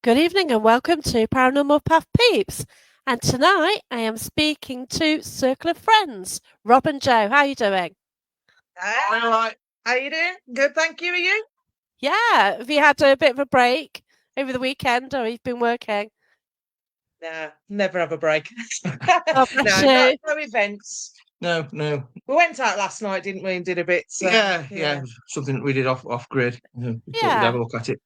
Good evening and welcome to Paranormal Path Peeps. And tonight I am speaking to Circle of Friends, Rob and Joe. How are you doing? All right. How you doing? Good, thank you. Are you? Yeah, have you had a bit of a break over the weekend or you've been working? Nah, never have a break. Oh, bless No, you. no events. No. We went out last night, didn't we, and did a bit. Yeah. Something that we did off grid. We thought we'd have Yeah, a look at it.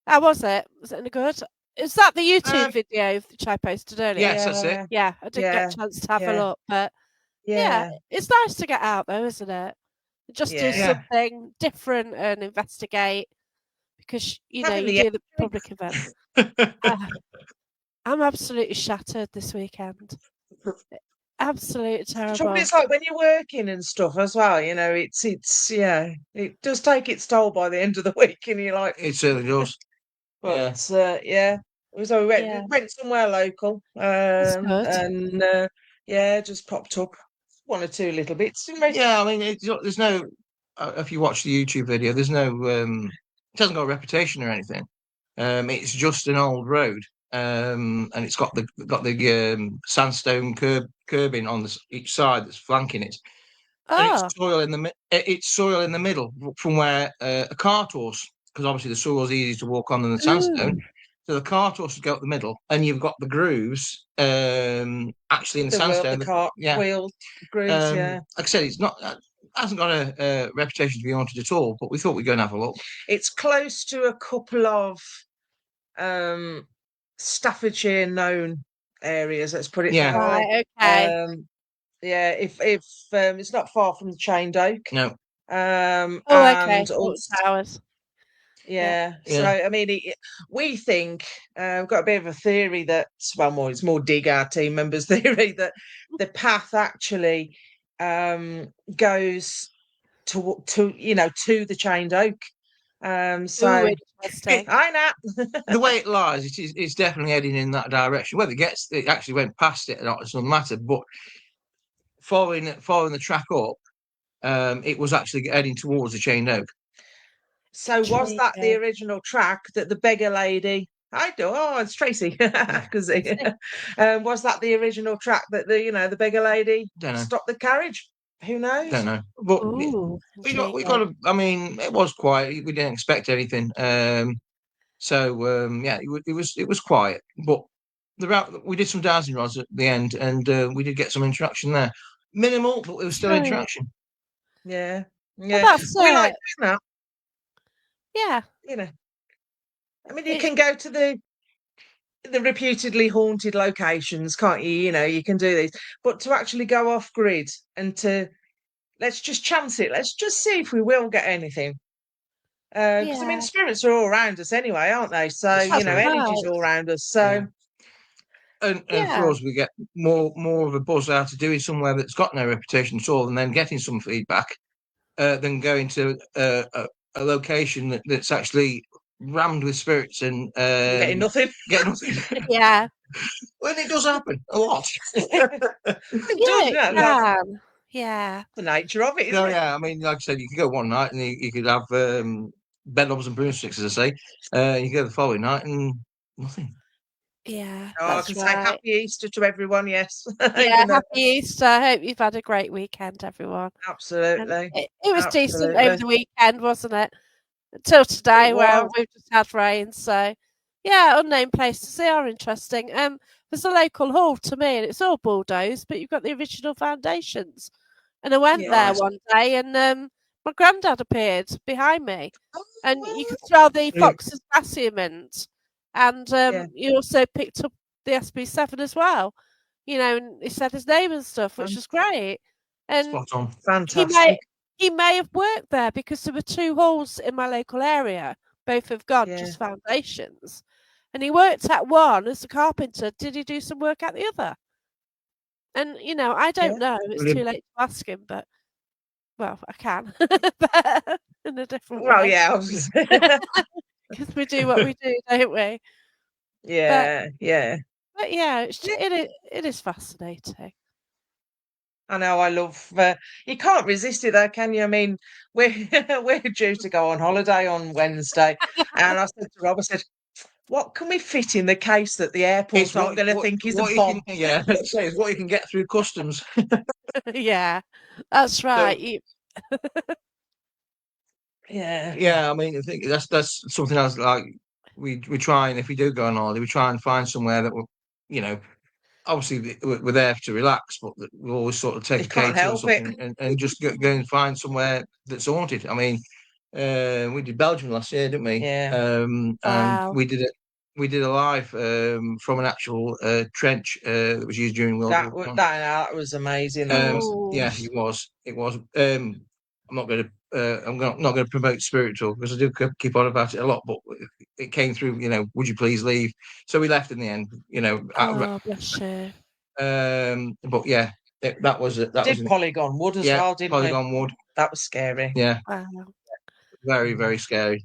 how was it? Was it any good? Is that the YouTube Um, video which I posted earlier? yes, that's it. Yeah, Yeah, I didn't get yeah, a chance to have a yeah, look, but yeah, yeah, it's nice to get out though, isn't it? Just do yeah. Yeah. something different and investigate because Having you the do the energy. public event. Uh, I'm absolutely shattered this weekend. Absolutely Trouble terrible. is, like when you're working and stuff as well. It does take its toll by the end of the week, and you're like, It certainly does. Yeah. Yeah. So Yeah, went somewhere local, that's good. and just popped up one or two little bits, didn't we? Yeah, I mean, there's no. If you watch the YouTube video, there's no. It hasn't got a reputation or anything. It's just an old road, and it's got the sandstone curbing on each side that's flanking it, and it's Oh, soil in the middle from where a cart horse, because obviously the soil's easy to walk on than the sandstone. ooh, So the cart horse would go up the middle, and you've got the grooves actually in the The sandstone. cart Yeah, wheel grooves, yeah. like I said, it's not hasn't got a reputation to be haunted at all. But we thought we'd go and have a look. It's close to a couple of um Staffordshire known areas, let's put it Yeah, that way. right, okay. Um yeah, if it's not far from the Chained Oak. no, Oh, okay. And Water also, towers. Yeah. yeah, so yeah, I mean, we think we've got a bit of a theory that, well, it's more dig our team members' theory that the path actually goes to the Chained Oak. Ooh, So interesting. I know. the way it lies, it's definitely heading in that direction. Whether it actually went past it or not, it's another matter. But following the track up, it was actually heading towards the chain oak. So was that the Intriguing. original track that the beggar lady? I do. Oh, it's Tracy. Because was that the original track that the beggar lady Don't know, stopped the carriage? Who don't knows? know. But Ooh, we got. intriguing. I mean, it was quiet. We didn't expect anything. Yeah, it was quiet. But we did some dowsing rods at the end, and we did get some interaction there. Minimal, but it was still Great. interaction. Yeah, Well, yeah. that's We like it. doing that. Yeah. You know, I mean, you It, can go to the reputedly haunted locations, can't you? You can do these, but to actually go off grid and to let's just chance it. Let's just see if we will get anything. Because I mean, yeah, spirits are all around us anyway, aren't they? So This is that's true. energy's right. all around us. Yeah. So And for Yeah. us, we get more of a buzz out of doing somewhere that's got no reputation at all, and then getting some feedback, than going to a location that's actually rammed with spirits and getting nothing. get nothing. Yeah. When it does happen a lot. It Yeah, does, it that's can. Yeah. the nature of it, isn't No, it? yeah, I mean, like I said, you could go one night and you could have bedknobs and broomsticks, as I say. You go the following night and nothing. Yeah, Oh, I that's can say right. happy Easter to everyone. Yes, Yeah, even though happy Easter. I hope you've had a great weekend, everyone. And absolutely, it was decent over absolutely, the weekend, wasn't it? Until it today, where was. we've just had rain. So, yeah, unnamed places. They are interesting. There's a local hall to me, and it's all bulldozed, but you've got the original foundations. And I went Yeah. there Right. one day, and my granddad appeared behind me, and you Oh, could smell the Brilliant. Fox's Cassia mint, and yeah. you also picked up the SB7 as well. And he said his name and stuff, which was great. And Spot on. he may Fantastic. he may have worked there because there were two halls in my local area. Both have gone, Yeah. just foundations. And he worked at one as a carpenter. Did he do some work at the other? And I Yeah. don't know. It's too Brilliant. late to ask him, but well, I can, but in a different Well, way yeah, I was because we do what we do, don't we? But yeah, yeah. but yeah, Yeah, it is fascinating. I know. I love. You can't resist it, though, can you? I mean, we're we're due to go on holiday on Wednesday, and I said to Rob, I said, what can we fit in the case that the airport aren't going to think is a what bomb? Say it's what you can get through customs. Yeah, that's right. Yeah. Yeah, I mean, I think that's something else. Like we try, and if we do go on holiday, we try and find somewhere that will, you know, obviously we're there to relax, but we always sort of take You a can't cater or help it. something and just go and find somewhere that's haunted. I mean, we did Belgium last year, didn't we? Yeah. And Wow. we did a live from an actual trench that was used during World War One. That was amazing. That was. Yeah, it was. It was. I'm not going to. Not going to promote spirit talk because I do keep on about it a lot. But it came through. You know, would you please leave? So we left in the end. You know. Oh, bless you. But yeah, that was Polygon Wood as well, didn't Polygon Wood. That was scary. Yeah, Wow. very scary.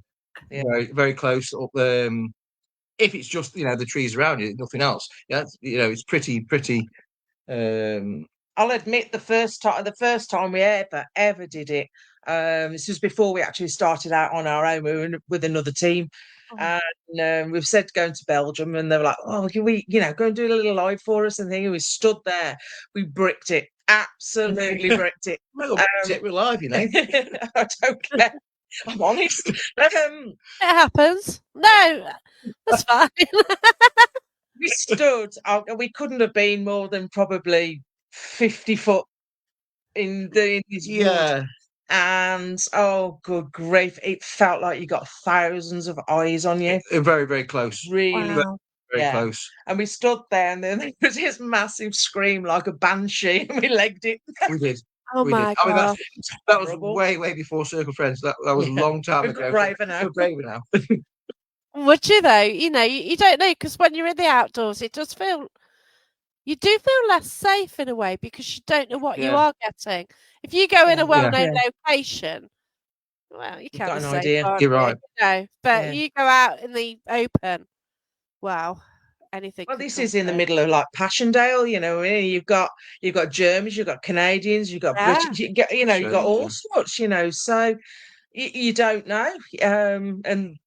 Yeah. Very close up. If it's just the trees around you, nothing else. Yeah, it's pretty. I'll admit the first time we ever did it. This was before we actually started out on our own. We were with another team, and we've said going to Belgium, and they were like, "Oh, can we, go and do a little live for us?" And we stood there, we bricked it, absolutely bricked it. Well, we're live, I don't care. I'm honest. It happens. No, that's fine. We stood. We couldn't have been more than probably 50 foot in this wood. And oh, good grief! It felt like you got thousands of eyes on you. Very close. Really, very close. And we stood there, and then there was this massive scream like a banshee, and we legged it. We did. Oh my God! I mean, that was way before Circle Friends. That was a long time ago. We're braver now. We're braver now. Would you though? You don't know, because when you're in the outdoors, you do feel less safe in a way because you don't know what you are getting. If you go in a well-known location, well, you can't got an idea. You're right. But you go out in the open. Wow, anything. Well, this is in the middle of like Passchendaele. You've got Germans, you've got Canadians, you've got British. You've got all sorts. So you don't know. And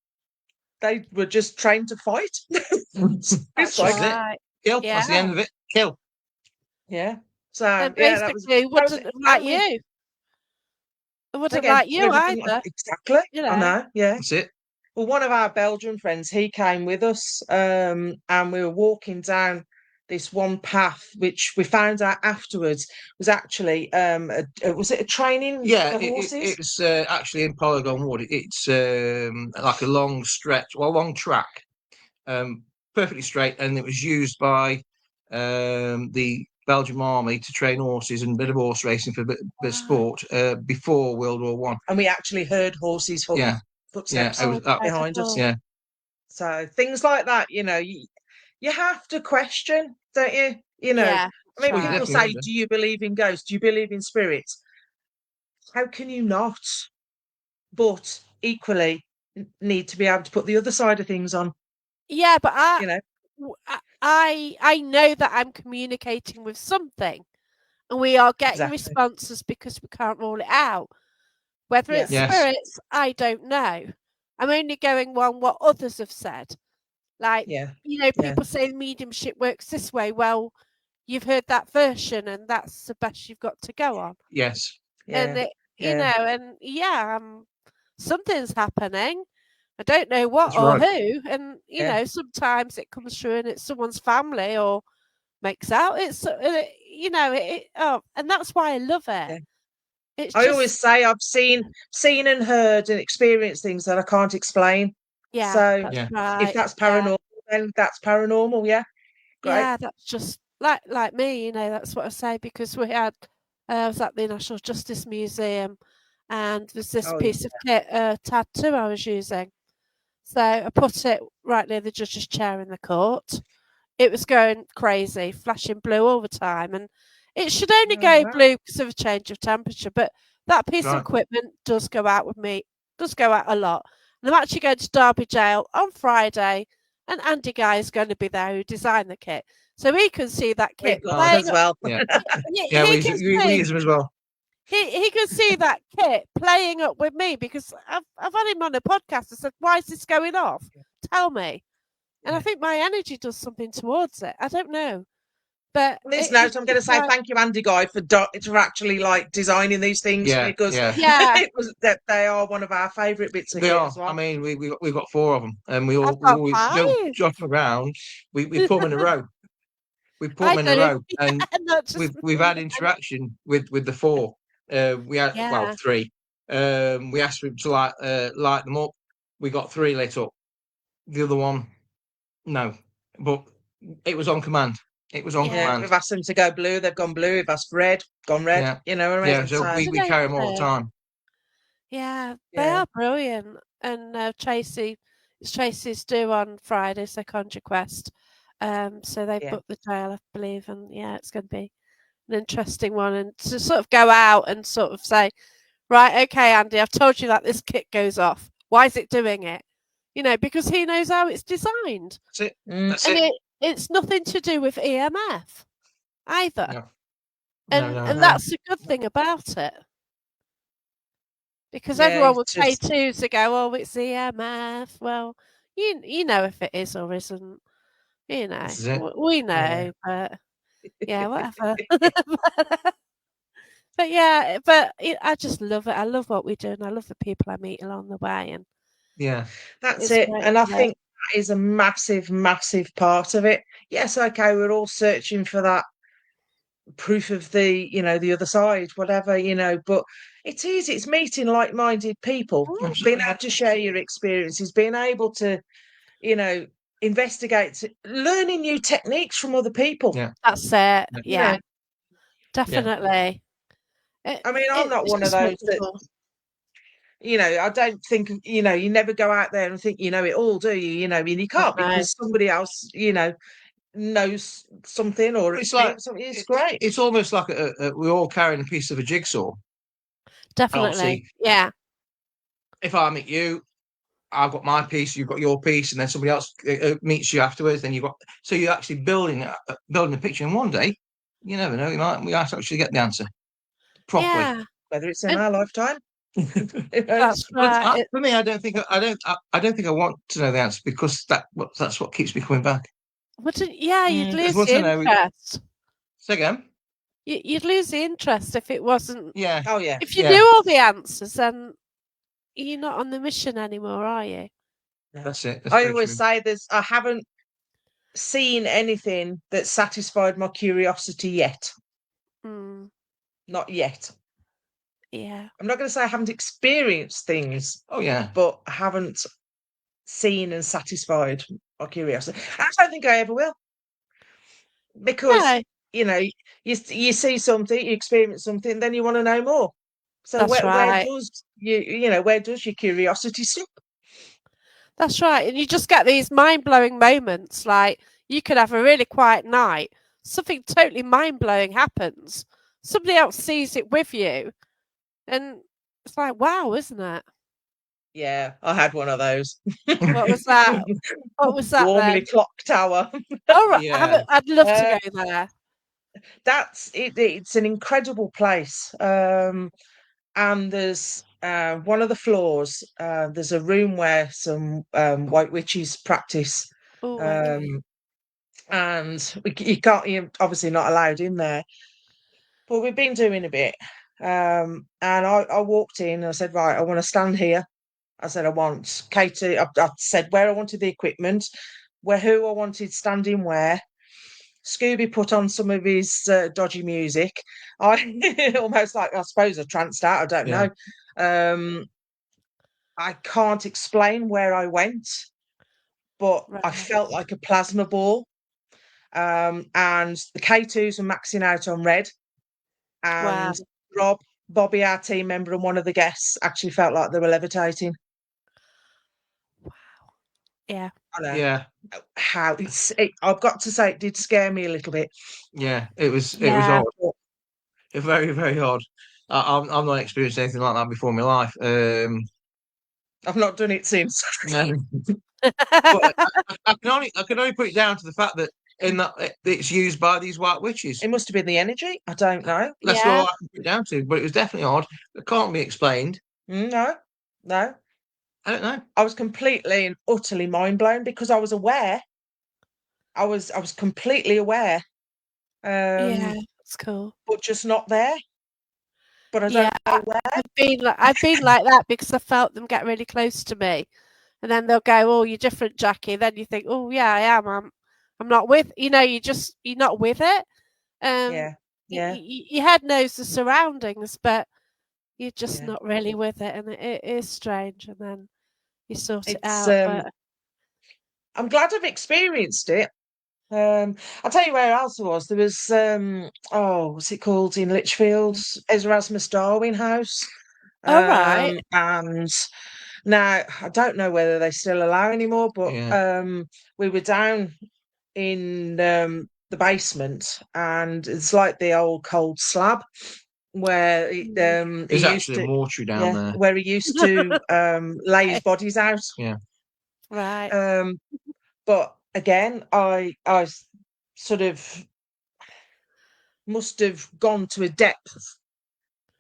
they were just trained to fight. That's right. Kill. That's the end of it. Kill. Yeah. So and basically, wouldn't like you. It wouldn't like you either. Exactly. I know. Yeah. That's it. Well, one of our Belgian friends, he came with us, and we were walking down this one path, which we found out afterwards was actually was it a training? Yeah, it's actually in Polygon Wood. It's like a long stretch, long track, perfectly straight, and it was used by the Belgian army to train horses and a bit of horse racing for a bit of sport before World War One. And we actually heard horses' footsteps behind us. Yeah. So things like that, you have to question, don't you? Yeah. I mean, people say, "Do you believe in ghosts? Do you believe in spirits?" How can you not? But equally, need to be able to put the other side of things on. Yeah, but I know that I'm communicating with something, and we are getting responses because we can't rule it out. Whether it's spirits, I don't know. I'm only going on what others have said. Like, people say mediumship works this way. Well, you've heard that version, and that's the best you've got to go on. Yes. And something's happening. I don't know what or who, and sometimes it comes through and it's someone's family or makes out. It's and that's why I love it. Yeah. I always say I've seen and heard and experienced things that I can't explain. Yeah. So right. If that's paranormal, then that's paranormal. Yeah. Great. Yeah, that's just like me. That's what I say, because we had. I was at the National Justice Museum, and there's this piece of kit, tattoo I was using. So I put it right near the judge's chair in the court. It was going crazy, flashing blue all the time, and it should only go blue because of a change of temperature. But that piece of equipment does go out with me, does go out a lot. And I'm actually going to Derby Jail on Friday, and Andy Guy is going to be there, who designed the kit, so he can see that kit as well. Yeah, we use him as well. He can see that kit playing up with me, because I've had him on a podcast. I said, "Why is this going off? Tell me." And I think my energy does something towards it. I don't know. But on this note, I'm going to say thank you, Andy Guy, for actually like designing these things because it was that they are one of our favourite bits of they kit are. as well. I mean, we've got 4 of them, and we I've got always 5. don't jump around. We put them in a row. We put them in a row, and we've had interaction with the 4. We had well 3. We asked them to light them up. We got 3 lit up. The other one, no, but it was on command. It was on command. We've asked them to go blue. They've gone blue. We've asked red, gone red. Yeah. You know what I mean? Yeah, so we carry them all the time. Yeah, they are brilliant. And Tracy's due on Friday, so Conjure Quest. So they've booked the trail, I believe, and it's going to be an interesting one. And to sort of go out and sort of say, right, okay, Andy, I've told you that this kit goes off. Why is it doing it? You know, because he knows how it's designed. That's it. That's and it. It's nothing to do with EMF either. No. And that's the good thing about it. Because everyone would say to go, oh, it's EMF. Well, you know if it is or isn't. You know, we know, but whatever. But I just love it. I love what we do, and I love the people I meet along the way. And that's it. And I think that is a massive, massive part of it. Yes, okay, we're all searching for that proof of the other side, whatever, but it's meeting like-minded people, being able to share your experiences, being able to investigate, learning new techniques from other people. That's it. Definitely. I mean, I'm not one of those that I don't think you never go out there and think it all, do you? You can't, because somebody else knows something or it's like something. It's great. It's almost like we're all carrying a piece of a jigsaw. Definitely. Yeah. If I meet you, I've got my piece, you've got your piece, and then somebody else meets you afterwards. Then so you're actually building a picture. And one day, you never know, we might actually get the answer properly, whether it's in our lifetime. That's right. For me, I don't think I want to know the answer, because that's what keeps me coming back. You'd lose the interest. Say again? You'd lose the interest if it wasn't. Yeah. Oh yeah. If you knew all the answers, then you're not on the mission anymore, are you? That's it. I always say I haven't seen anything that satisfied my curiosity yet. Not yet. Yeah. I'm not going to say I haven't experienced things. Oh yeah. But I haven't seen and satisfied my curiosity. I don't think I ever will. Because you see something, you experience something, then you want to know more. So where does your curiosity stop? That's right. And you just get these mind-blowing moments. Like, you could have a really quiet night, something totally mind-blowing happens, somebody else sees it with you, and it's like, wow, isn't it? Yeah, I had one of those. What was that? What was that? Warmly Clock Tower. All right. Yeah. I'd love to go there. That's it. It's an incredible place. And there's one of the floors. There's a room where some white witches practice. And you're obviously not allowed in there. But we've been doing a bit. And I walked in and I said, right, I want to stand here. I said, I want Katie. I said where I wanted the equipment, who I wanted standing where. Scooby put on some of his dodgy music. I almost like, I suppose, a tranced out. I don't know. I can't explain where I went, but I felt like a plasma ball. And the K2s were maxing out on red. And Bobby, our team member, and one of the guests actually felt like they were levitating. Wow. Yeah. I know. Yeah. How I've got to say, it did scare me a little bit. Yeah, it was odd. Very, very odd. I've not experienced anything like that before in my life. I've not done it since. No. But I can only put it down to the fact that it's used by these white witches. It must have been the energy. I don't know. That's all I can put it down to. But it was definitely odd. It can't be explained. No. I don't know. I was completely and utterly mind blown, because I was aware I was completely aware, Yeah, that's cool. but just not there. But I Yeah, don't know where. I've been like that because I felt them get really close to me, and then they'll go, "Oh, you're different, Jackie." Then you think, "Oh, yeah, I am. I'm not with." You're not with it. Yeah, yeah, Your head knows the surroundings, but you're just yeah. not really with it, and it is strange. And then you sort it It's out. But I'm glad I've experienced it. I'll tell you where else I was. There was what's it called in Lichfield? Erasmus Darwin House. all right, And now I don't know whether they still allow anymore, but Yeah. we were down in the basement, and it's like the old cold slab where he There's used actually a to, mortuary down yeah, there. where he used to lay his bodies out. Yeah. right. Um, but again, I sort of must have gone to a depth.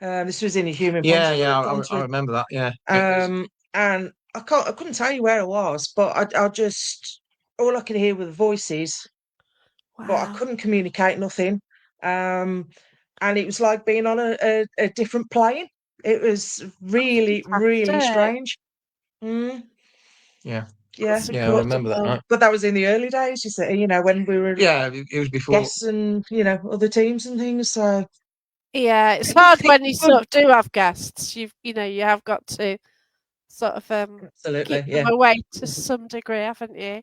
This was in a human point Yeah, of view. yeah, Gone I to remember that. Yeah, it was. and I couldn't tell you where I was, but I just all I could hear were the voices, but I Wow, couldn't communicate nothing. And it was like being on a different plane. It was really, really fantastic. strange. Mm, Yeah, yeah, That's yeah, I remember that. incredible. Right. but that was in the early days, you see, when we were Yeah, it was before. guests and other teams and things. So Yeah, it's it was, hard it when you was good. sort of do have guests. You have got to sort of Absolutely, keep them yeah, away to some degree, haven't you?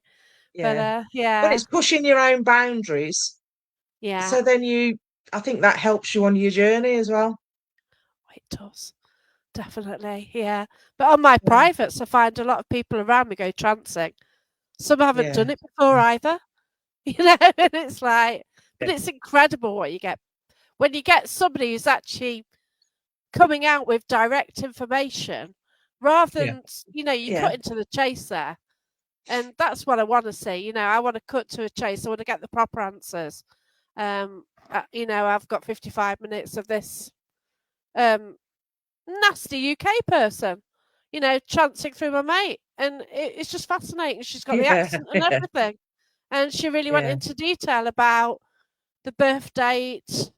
But yeah. But yeah, it's pushing your own boundaries. yeah, So then I think that helps you on your journey as well. it does definitely. Yeah, but on my Yeah, privates, I find a lot of people around me go trancing. Some haven't yeah, done it before yeah, either. And it's like, but yeah, it's incredible what you get when you get somebody who's actually coming out with direct information rather Yeah, than you yeah, cut into the chase there. And that's what I want to see. I want to cut to a chase. I want to get the proper answers. I've got 55 minutes of this um, nasty UK person, chancing through my mate, and it's just fascinating. She's got the yeah, accent and everything, and she really went yeah. into detail about the birth date,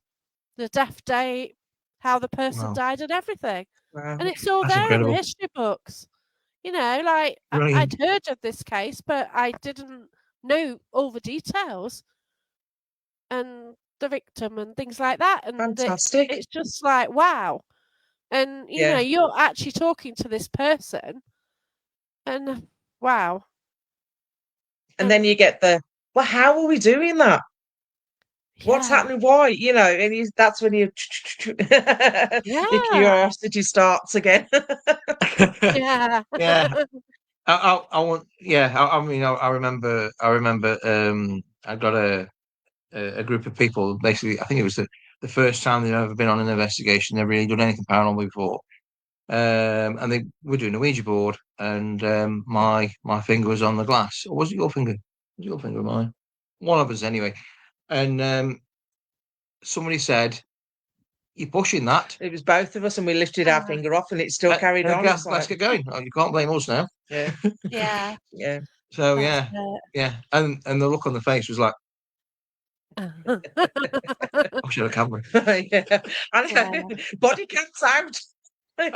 the death date, how the person wow, died, and everything. Wow. And it's all that's there in the incredible. history books. Like I'd Brilliant. heard of this case, but I didn't know all the details and the victim and things like that. And Fantastic. it's just like, wow. And, Yeah. you're actually talking to this person and wow. And then And you get well, how are we doing that? What's yeah, happening? Why? And that's when your yeah, curiosity starts again. yeah. Yeah, I want. Yeah, I mean, I remember. I remember. I got a group of people. Basically, I think it was the first time they'd ever been on an investigation. They've really done anything paranormal before. And they were doing a Ouija board, and my finger was on the glass. Or was it your finger? Was it your finger or mine? One of us, anyway. And somebody said, "You're pushing that." It was both of us, and we lifted our Ah, finger off, and it still carried on. It's Let's like, get going. Oh, you can't blame us now. yeah, yeah, yeah, So that's yeah, it. yeah, and the look on the face was like, "I should have camera." yeah. Yeah. And body cams out.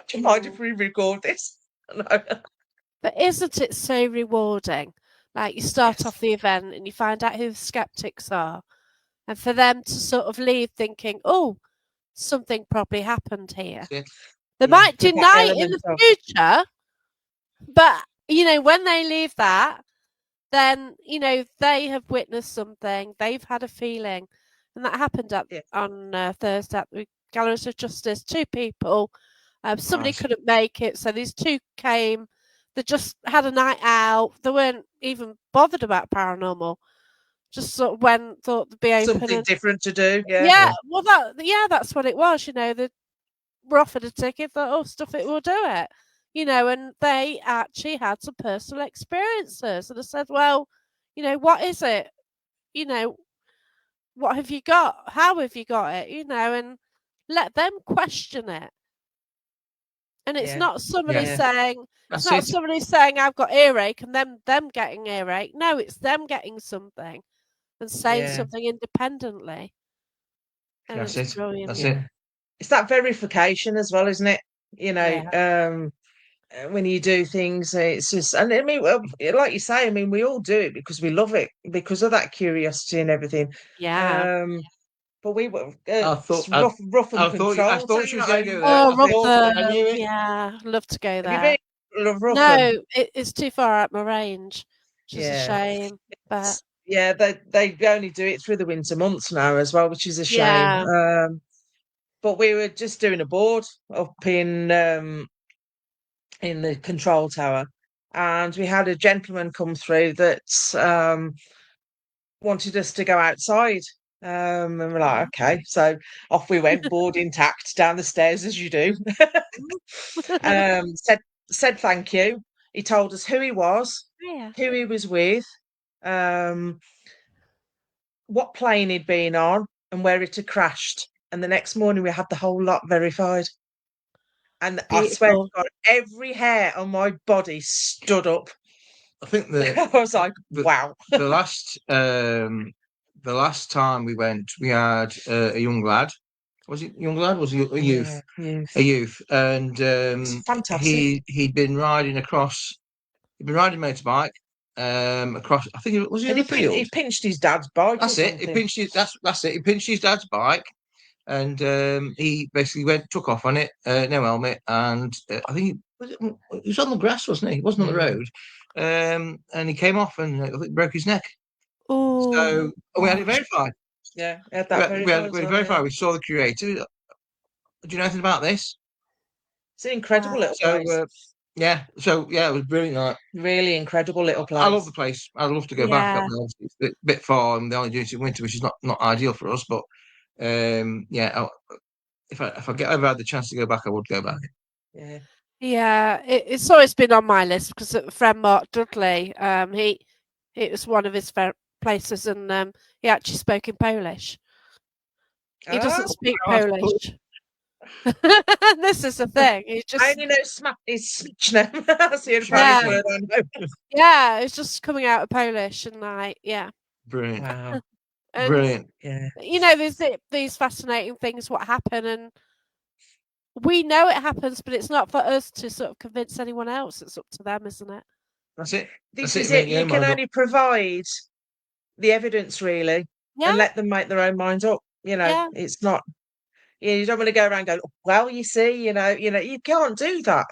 Do you mind if we record this? No. But isn't it so rewarding? Like you start Yes. off the event and you find out who the skeptics are, and for them to sort of leave thinking, "Oh, something probably happened here." That's it. They Yeah. might With that deny it in element the of, future, but when they leave that, then they have witnessed something. They've had a feeling, and that happened yeah, on Thursday at the Gallows of Justice. Two people, somebody Nice. couldn't make it, so these two came. They just had a night out. They weren't even bothered about paranormal. Just sort of went, thought they'd be open, something and different to do. Yeah, yeah, Yeah. well, that's what it was. They were offered a ticket. Thought, oh, stuff it, we'll do it. And they actually had some personal experiences, and I said, well, what is it? You know, what have you got? How have you got it? And let them question it. And it's yeah, not somebody Yeah. yeah, saying, it's That's not it. somebody saying I've got earache and them getting earache. No, it's them getting something. and saying Yeah. something independently. And That's it's it. brilliant. That's Yeah. it. It's that verification as well, isn't it? You know, Yeah. when you do things, it's just, and I mean, well, like you say, I mean, we all do it because we love it, because of that curiosity and everything. Yeah. But we were I it's thought rough and I controlled. thought she was Not going to home. go there. Oh, I knew Rotherham. it. Yeah, love to go Have you there. been to Rougham? No, it's too far out my range, which is a Yeah. shame. But Yeah, they only do it through the winter months now as well, which is a shame. yeah. But we were just doing a board up in the control tower, and we had a gentleman come through that wanted us to go outside. And we're like, okay, so off we went, board intact, down the stairs as you do. Said thank you. He told us who he was, Yeah. who he was with, um, what plane he'd been on, and where it had crashed. And the next morning we had the whole lot verified. And I swear to Beautiful. God, every hair on my body stood up. I think I was like, the, wow. the last time we went, we had a young lad. Was it young lad? Was he a youth? Yeah, A youth, and it's fantastic. he'd been riding across. He'd been riding a motorbike across. I think it was And in the field. he pinched his dad's bike or That's it. He something. pinched his. That's it. He pinched his dad's bike, and he basically took off on it, no helmet, and I think he was on the grass, wasn't he? He wasn't on the road, and he came off and I think broke his neck. Oh, So we had it gosh. verified. Yeah, I had that verified We as had it well, yeah. verified. We saw the creator. Do you know anything about this? It's an incredible Wow. little place. So it was brilliant. Like, Really incredible little I love place. the place. I'd love to go back up Yeah. there. It's a bit far, and they only do it in winter, which is not ideal for us. But if I get ever had the chance to go back, I would go back. Yeah. Yeah, it's always been on my list because a friend Mark Dudley, it was one of his places, and he actually spoke in Polish. He doesn't speak Polish. This is the thing. He I just only know is smaczne. That's the only Yeah. Polish word I know. yeah, it's just coming out of Polish and like yeah. Brilliant, Wow. And brilliant. Yeah. you know, there's these fascinating things what happen, and we know it happens, but it's not for us to sort of convince anyone else. It's up to them, isn't it? That's it. This That's is Make it. your You own can mind up. only provide the evidence really, and Yeah, let them make their own minds up. You know, yeah, it's not. You don't want to go around going, well, you see, you can't do that.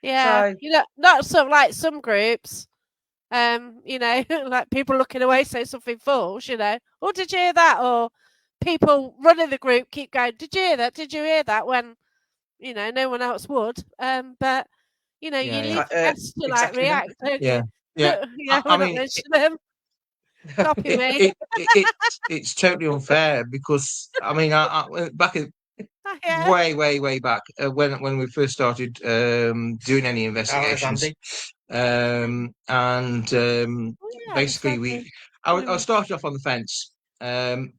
yeah. So You know, not sort of like some groups. You know, like people looking away say something false, you know. Oh, did you hear that? Or people running the group keep going, did you hear that? Did you hear that? When, you know, no one else would. But you know, you Yeah, leave the guests to like exactly that. react, don't yeah, you? yeah. Yeah, I we're not mean, mentioning them. Copy me. it's totally unfair because I mean, I back in Yeah. way back when we first started doing any Oh, there's investigations, Andy. and Oh, yeah, it's basically lovely. I started off on the fence, and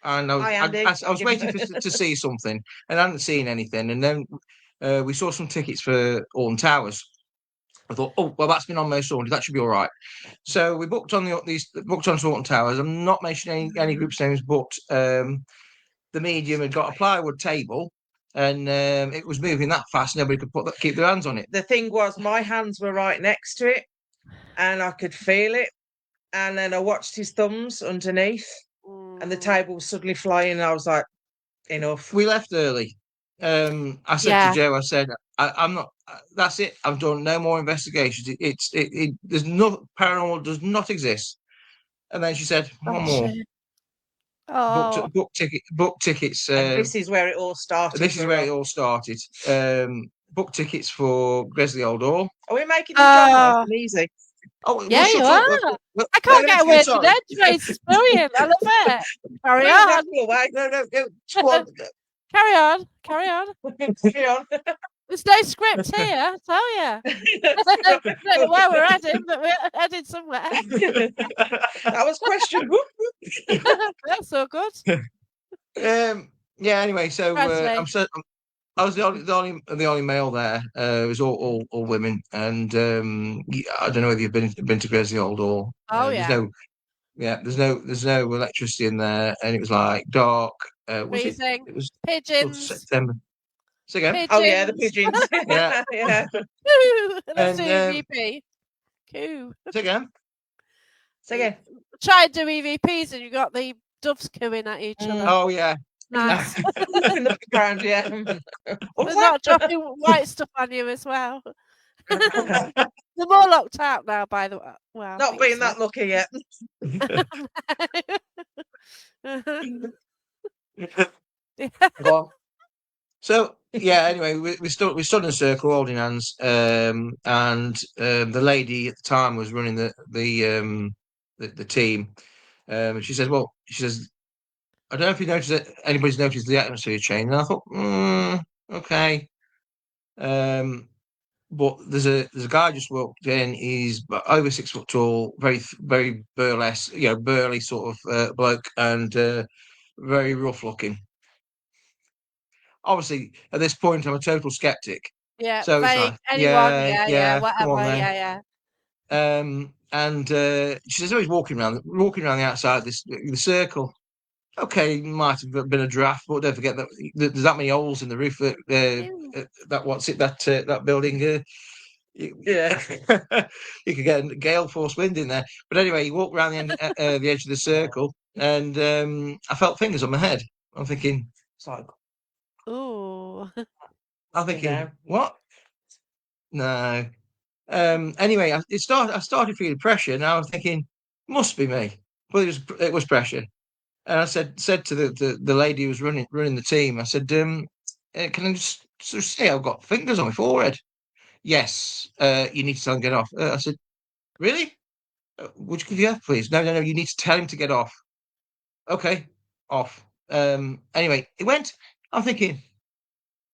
Hi, Andy. I was waiting to see something, and I hadn't seen anything, and then we saw some tickets for Alton Towers. I thought, oh well, that's been on most Sundays. That should be all right. So we booked on booked on Alton Towers. I'm not mentioning any groups names, but the medium had got a plywood table, and it was moving that fast, nobody could keep their hands on it. The thing was, my hands were right next to it, and I could feel it. And then I watched his thumbs underneath, and the table was suddenly flying. And I was like, enough. We left early. I said Yeah. to Joe, I said, I'm not. That's it. I've done no more investigations. There's no paranormal does not exist. And then she said, one more. Oh, Book tickets. And this is where it all started. This is where it all started. Book tickets for Grizzly Old Hall. Are we making your job nice oh, and easy? Oh, yeah, you are. I can't get a word in edgeways. It's brilliant. I love it. Carry Please, on. that's your way. No. Come on. Carry on. Carry on. Carry on. There's no script here, I tell you. I don't know where we're heading, but we're heading somewhere. That was question. That's so good. Yeah. Anyway, so Presley. I was the only male there. It was all women, and I don't know whether you've been to Grizzly Old or Oh, there's yeah. Yeah, there's no electricity in there, and it was like dark. Was it? Freezing. It was sort of Pigeons. September. So again, Oh yeah, the Pigeons. pigeons. yeah, Yeah. Coo. Let's do and EVP. Coo. so again, So yeah. Try and do EVPs and you've got the doves cooing at each other. oh yeah, Nice. In the background, yeah. They're not dropping white stuff on you as well. They're more locked out now, by the way. Well, I Not think being so. that lucky yet. Go on. So yeah, anyway, we stood in a circle holding hands, and the lady at the time was running the team. She says, "Well, she says, I don't know if you noticed that anybody's noticed the atmosphere change." And I thought, okay. But there's a guy just walked in. He's over 6 foot tall, very burlesque, burly sort of bloke, and very rough looking. Obviously, at this point, I'm a total skeptic. Yeah, So it's vague. like, Anyone? yeah, Yeah, come on whatever. then. Yeah, yeah. And she says, "Oh, he's walking around the outside of the circle." Okay, it might have been a draft, but don't forget that there's that many holes in the roof that what's it that building. Yeah. You could get a gale force wind in there. But anyway, he walked around the edge of the circle, and I felt fingers on my head. I'm thinking, it's like, Ooh. I'm thinking, No. what? No. Anyway, I started feeling pressure, and I was thinking, must be me. But it was pressure. And I said to the lady who was running the team, I said, can I just sort of say I've got fingers on my forehead? Yes, you need to tell him to get off. I said, really? Would you give the earth, please? No, you need to tell him to get off. Okay, off. Anyway, it went. I'm thinking,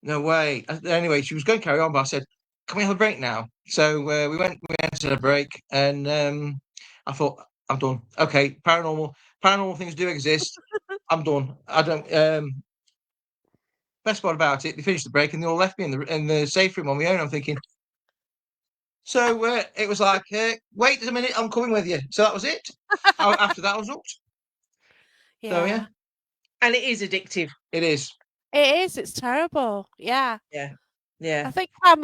no way. Anyway, she was going to carry on, but I said, can we have a break now? So we went to a break, and I thought, I'm done. Okay, paranormal things do exist. I'm done. I don't. Best part about it, they finished the break and they all left me in the safe room on my own. I'm thinking. So it was like, wait a minute, I'm coming with you. So that was it. After that, I was hooked. So yeah, Yeah. And it is addictive. it is. It is. It's terrible. Yeah. Yeah. I Yeah. think I've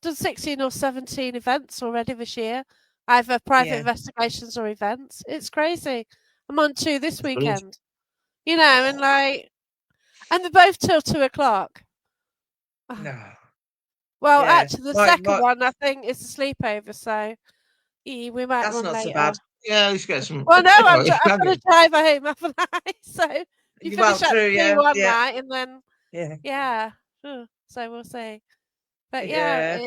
done 16 or 17 events already this year, either private Yeah. investigations or events. It's crazy. I'm on 2 this Brilliant. weekend. And they're both till 2 o'clock. No. Well, Yeah. actually, the second one I think is a sleepover, so we might That's run not so later. bad. Yeah, at least get some. Well, no, Well, I've if you got can to get- drive home, haven't I? So you Well, finish at true, 2 yeah, one yeah. night, and then Yeah. so we'll see. But Yeah.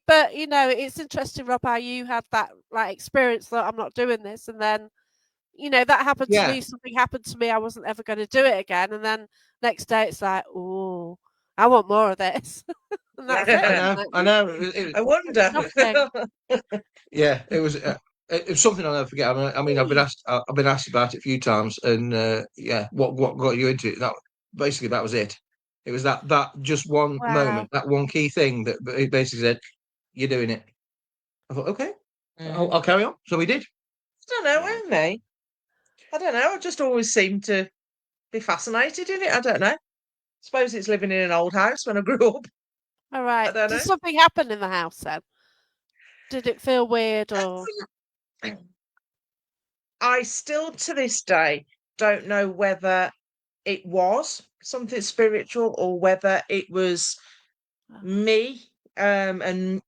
but it's interesting, Rob, how you had that experience that I'm not doing this, and then that happened to Yeah, me. Something happened to me. I wasn't ever going to do it again, and then next day it's like, oh, I want more of this, and that's it. I know. I wonder. Nothing. Yeah, it was. It was something I'll never forget. I mean, I've been asked about it a few times, and yeah, what got you into it? That basically that was it. It was that just one Wow. moment, that one key thing that it basically said, "You're doing it." I thought, okay, I'll carry on. So we did. I don't know, won't they? I don't know. I just always seem to be fascinated in it. I don't know. Suppose it's living in an old house when I grew up. All I right. don't Did know. something happen in the house then? Did it feel weird or? I still to this day don't know whether it was something spiritual or whether it was me. And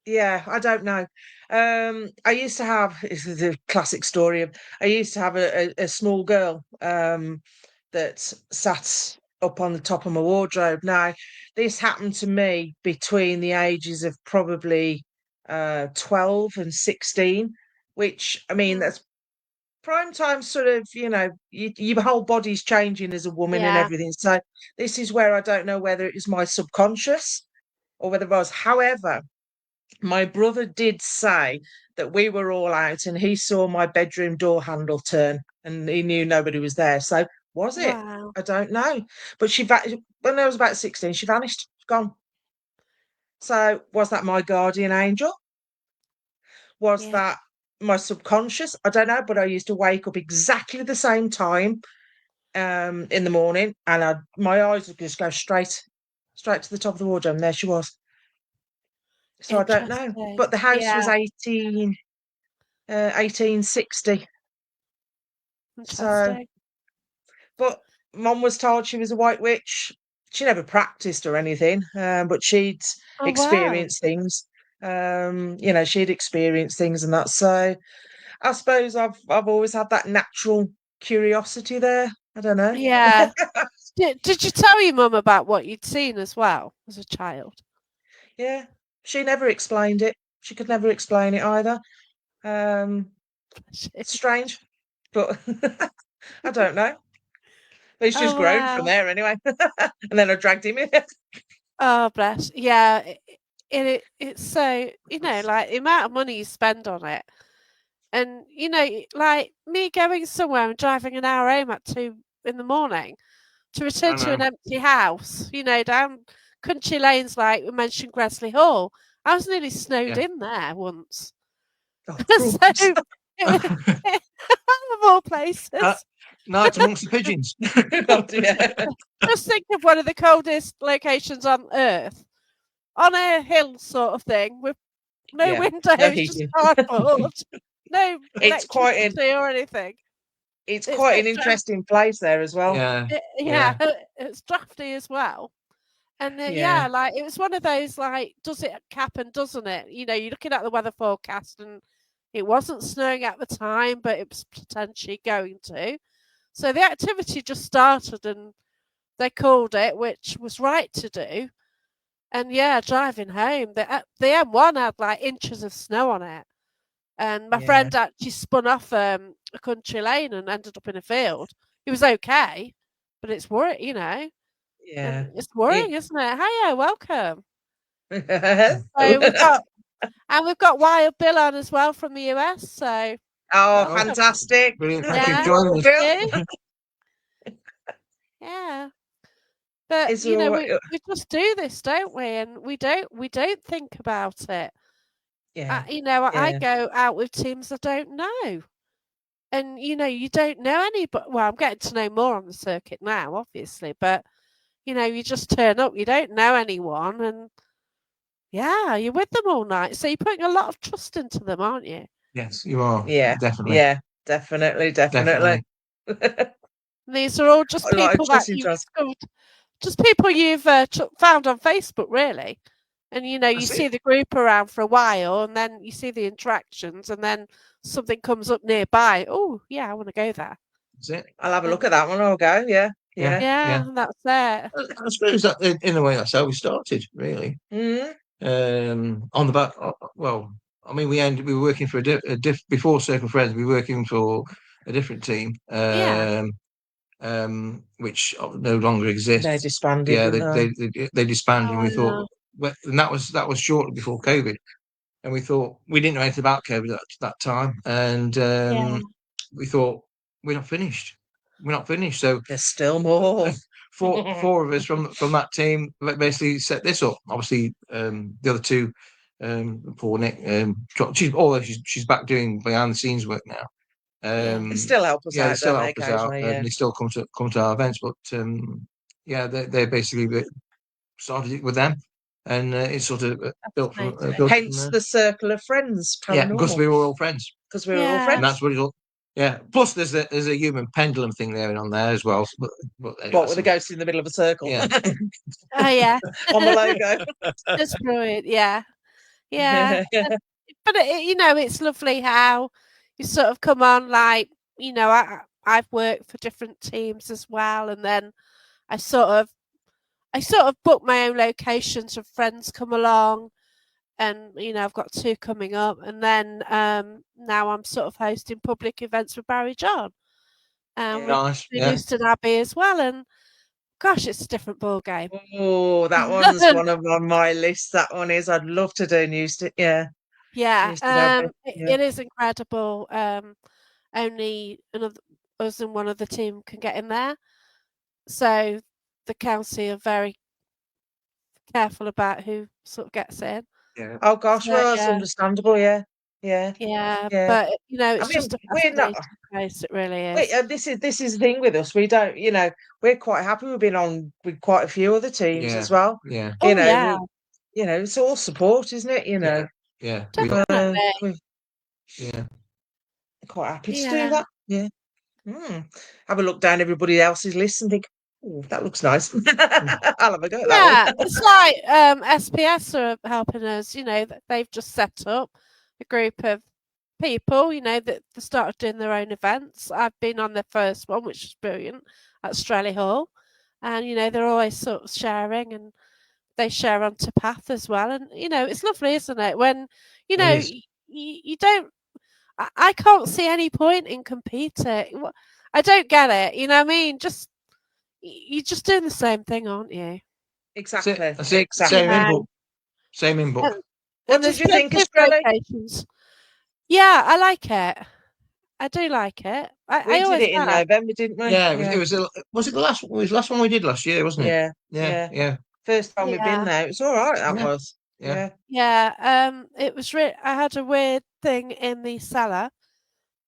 yeah, I don't know. I used to have this is a classic story of I used to have a small girl that sat up on the top of my wardrobe. Now, this happened to me between the ages of probably 12 and 16, which I mean that's prime time sort of, your whole body's changing as a woman and Yeah. everything. So this is where I don't know whether it was my subconscious or whether it was. However, my brother did say that we were all out and he saw my bedroom door handle turn and he knew nobody was there. So was it? Wow. I don't know. But when I was about 16, she vanished, gone. So was that my guardian angel? Was Yeah. that my subconscious. I don't know, but I used to wake up exactly the same time in the morning, and my eyes would just go straight to the top of the wardrobe, and there she was. So I don't know. Interesting. But the house was Yeah, 1860. So, interesting. but Mum was told she was a white witch. She never practiced or anything, but she'd Oh, wow. experienced things. She'd experienced things and that. So I suppose I've always had that natural curiosity there. I don't know. Yeah. Did you tell your mum about what you'd seen as well as a child? Yeah, she never explained it. She could never explain it either. Um, Strange, but I don't know. He's just Oh, grown from wow. there anyway. And then I dragged him in. Oh, bless. Yeah, it's so, like the amount of money you spend on it. And, like me going somewhere and driving an hour home at 2 in the morning to return I to an know. empty house, down country lanes like we mentioned Gresley Hall. I was nearly snowed Yeah. in there once. Oh, So crumbs. it was of all places. Night amongst the pigeons. Oh, dear. Just think of one of the coldest locations on earth. On a hill sort of thing with no Yeah, no windows, just heating. cardboard, no It's electricity or anything. It's a quite an bit drafty. interesting place there as well. Yeah, Yeah, yeah, it's drafty as well. And Yeah, yeah, like it was one of those like, does it happen, doesn't it? You're looking at the weather forecast and it wasn't snowing at the time, but it was potentially going to. So the activity just started and they called it, which was right to do. And yeah, driving home, the M1 had like inches of snow on it. And my yeah, friend actually spun off a country lane and ended up in a field. He was okay, but it's worrying, yeah. and it's worrying, isn't it? Hiya, welcome. It, So we've got Wild Bill on as well from the US. So oh, Oh, welcome. fantastic. brilliant. Thank you for Yeah, joining us. you. Yeah. But It's all right. we just do this, don't we? And we don't think about it. Yeah, I yeah. go out with teams I don't know. And you don't know anybody. Well, I'm getting to know more on the circuit now, obviously, but you just turn up, you don't know anyone, and yeah, you're with them all night. So you're putting a lot of trust into them, aren't you? Yes, you are. Yeah, Definitely. yeah. Definitely, definitely. Definitely. And these are all just A lot of people that trust in you've trust. discovered, just people you've found on Facebook, really. And you That's see it. the group around for a while, and then you see the interactions, and then something comes up nearby. Oh, yeah, I want to go there. That's it. I'll have a look And at that one. I'll go. Yeah, Yeah, yeah. yeah. yeah, that's it. I suppose that in a way that's how we started, really. Mm, On the back, well, I mean, we were working for before Circle Friends. We were working for a different team, Yeah, which no longer they exists. disbanded, Yeah, didn't they? they disbanded, and oh, we I thought, know. and that was shortly before COVID, and we thought we didn't know anything about COVID at that time, and Yeah, we thought we're not finished. We're not finished. So There's still more. four of us from that team basically set this up. Obviously, the other two, poor Nick, although she's back doing behind the scenes work now. yeah, They still help us Yeah, they out, still don't they, help us out, occasionally? and Yeah. they still come to our events. But yeah, they basically started it with them, and it sort of that's amazing. built from Hence there. the circle of friends, Yeah, because paranormal, we were all friends, because we were all Yeah, and that's friends. what it's all. Yeah. Plus, there's a human pendulum thing there on there as well. But anyway, What with a ghost in the middle of a circle yeah, oh yeah, on the logo. that's brilliant. Yeah, yeah. But it's lovely how you sort of come on. Like I've worked for different teams as well, and then I sort of book my own locations. Of friends come along, and I've got 2 coming up, and then now I'm sort of hosting public events with Barry John, Yeah. with nice. Yeah, Houston Abbey as well. And gosh, it's a different ball game. Oh, that one's one of on my list. That one is. I'd love to do Newstead. Yeah, Yeah, Newstead Abbey. Yeah. it is incredible. Only another us and one other team can get in there, so the county are very careful about who sort of gets in. yeah. Oh gosh, So well, that's yeah, understandable. Yeah, Yeah. Yeah, Yeah. but it's I mean, just a we're not. fascinating place. It really is. This is the thing with us. We don't. We're quite happy. We've been on with quite a few other teams Yeah, as well. yeah, Oh yeah, It's all support, isn't it? yeah. definitely. We're Yeah. quite happy to do Yeah, that. Yeah. Mm. Have a look down everybody else's list and think, oh, that looks nice. I'll have a go at that one. yeah. It's like SPS are helping us. They've just set up a group of people. That they started doing their own events. I've been on the first one, which was brilliant at Strelly Hall, and they're always sort of sharing and they share onto Path as well. And it's lovely, isn't it? When It is. you don't. I can't see any point in competing. I don't get it. You know what I mean? You're just doing the same thing, aren't you? Exactly. That's it. You Same Exactly. know, inbox. Same inbox. and, What and did there's you think plenty of of Strelly? locations. Yeah, I like it. I do like it. I We did always it in have. November, didn't we? Yeah, Yeah. was it the last? It was the last one we did last year, wasn't it? Yeah. Yeah, Yeah. yeah, First time we've been Yeah, there. It was all right, that yeah, was. yeah. Yeah. yeah. It was I had a weird thing in the cellar.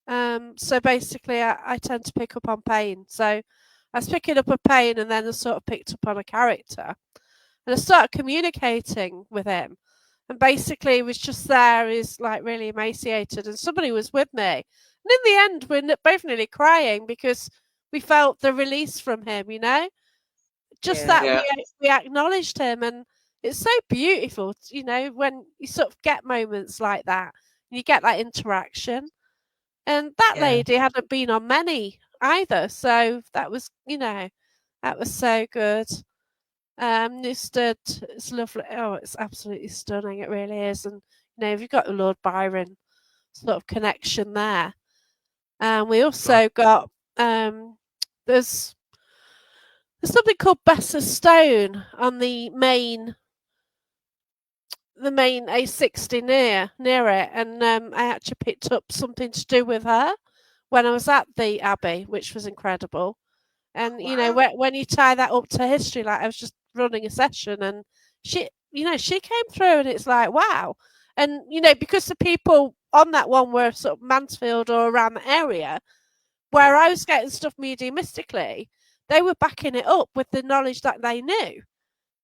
So basically, I tend to pick up on pain. So I was picking up a pain, and then I sort of picked up on a character, and I started communicating with him. And basically, he was just there. He's like really emaciated, and somebody was with me. And in the end, we're both nearly crying because we felt the release from him. Just Yeah. that Yeah. we acknowledged him, and it's so beautiful. When you sort of get moments like that, and you get that interaction. And that Yeah. lady hadn't been on many either, so that was so good. Newstead, it's lovely. Oh, it's absolutely stunning. It really is. And you've got the Lord Byron sort of connection there. And we Right. also got there's something called Besser Stone on the main A60 near it, and I actually picked up something to do with her when I was at the Abbey, which was incredible. And Wow. when you tie that up to history, like I was just running a session, and she came through, and it's like wow. And because the people on that one were sort of Mansfield or around the area, where I was getting stuff mediumistically, they were backing it up with the knowledge that they knew.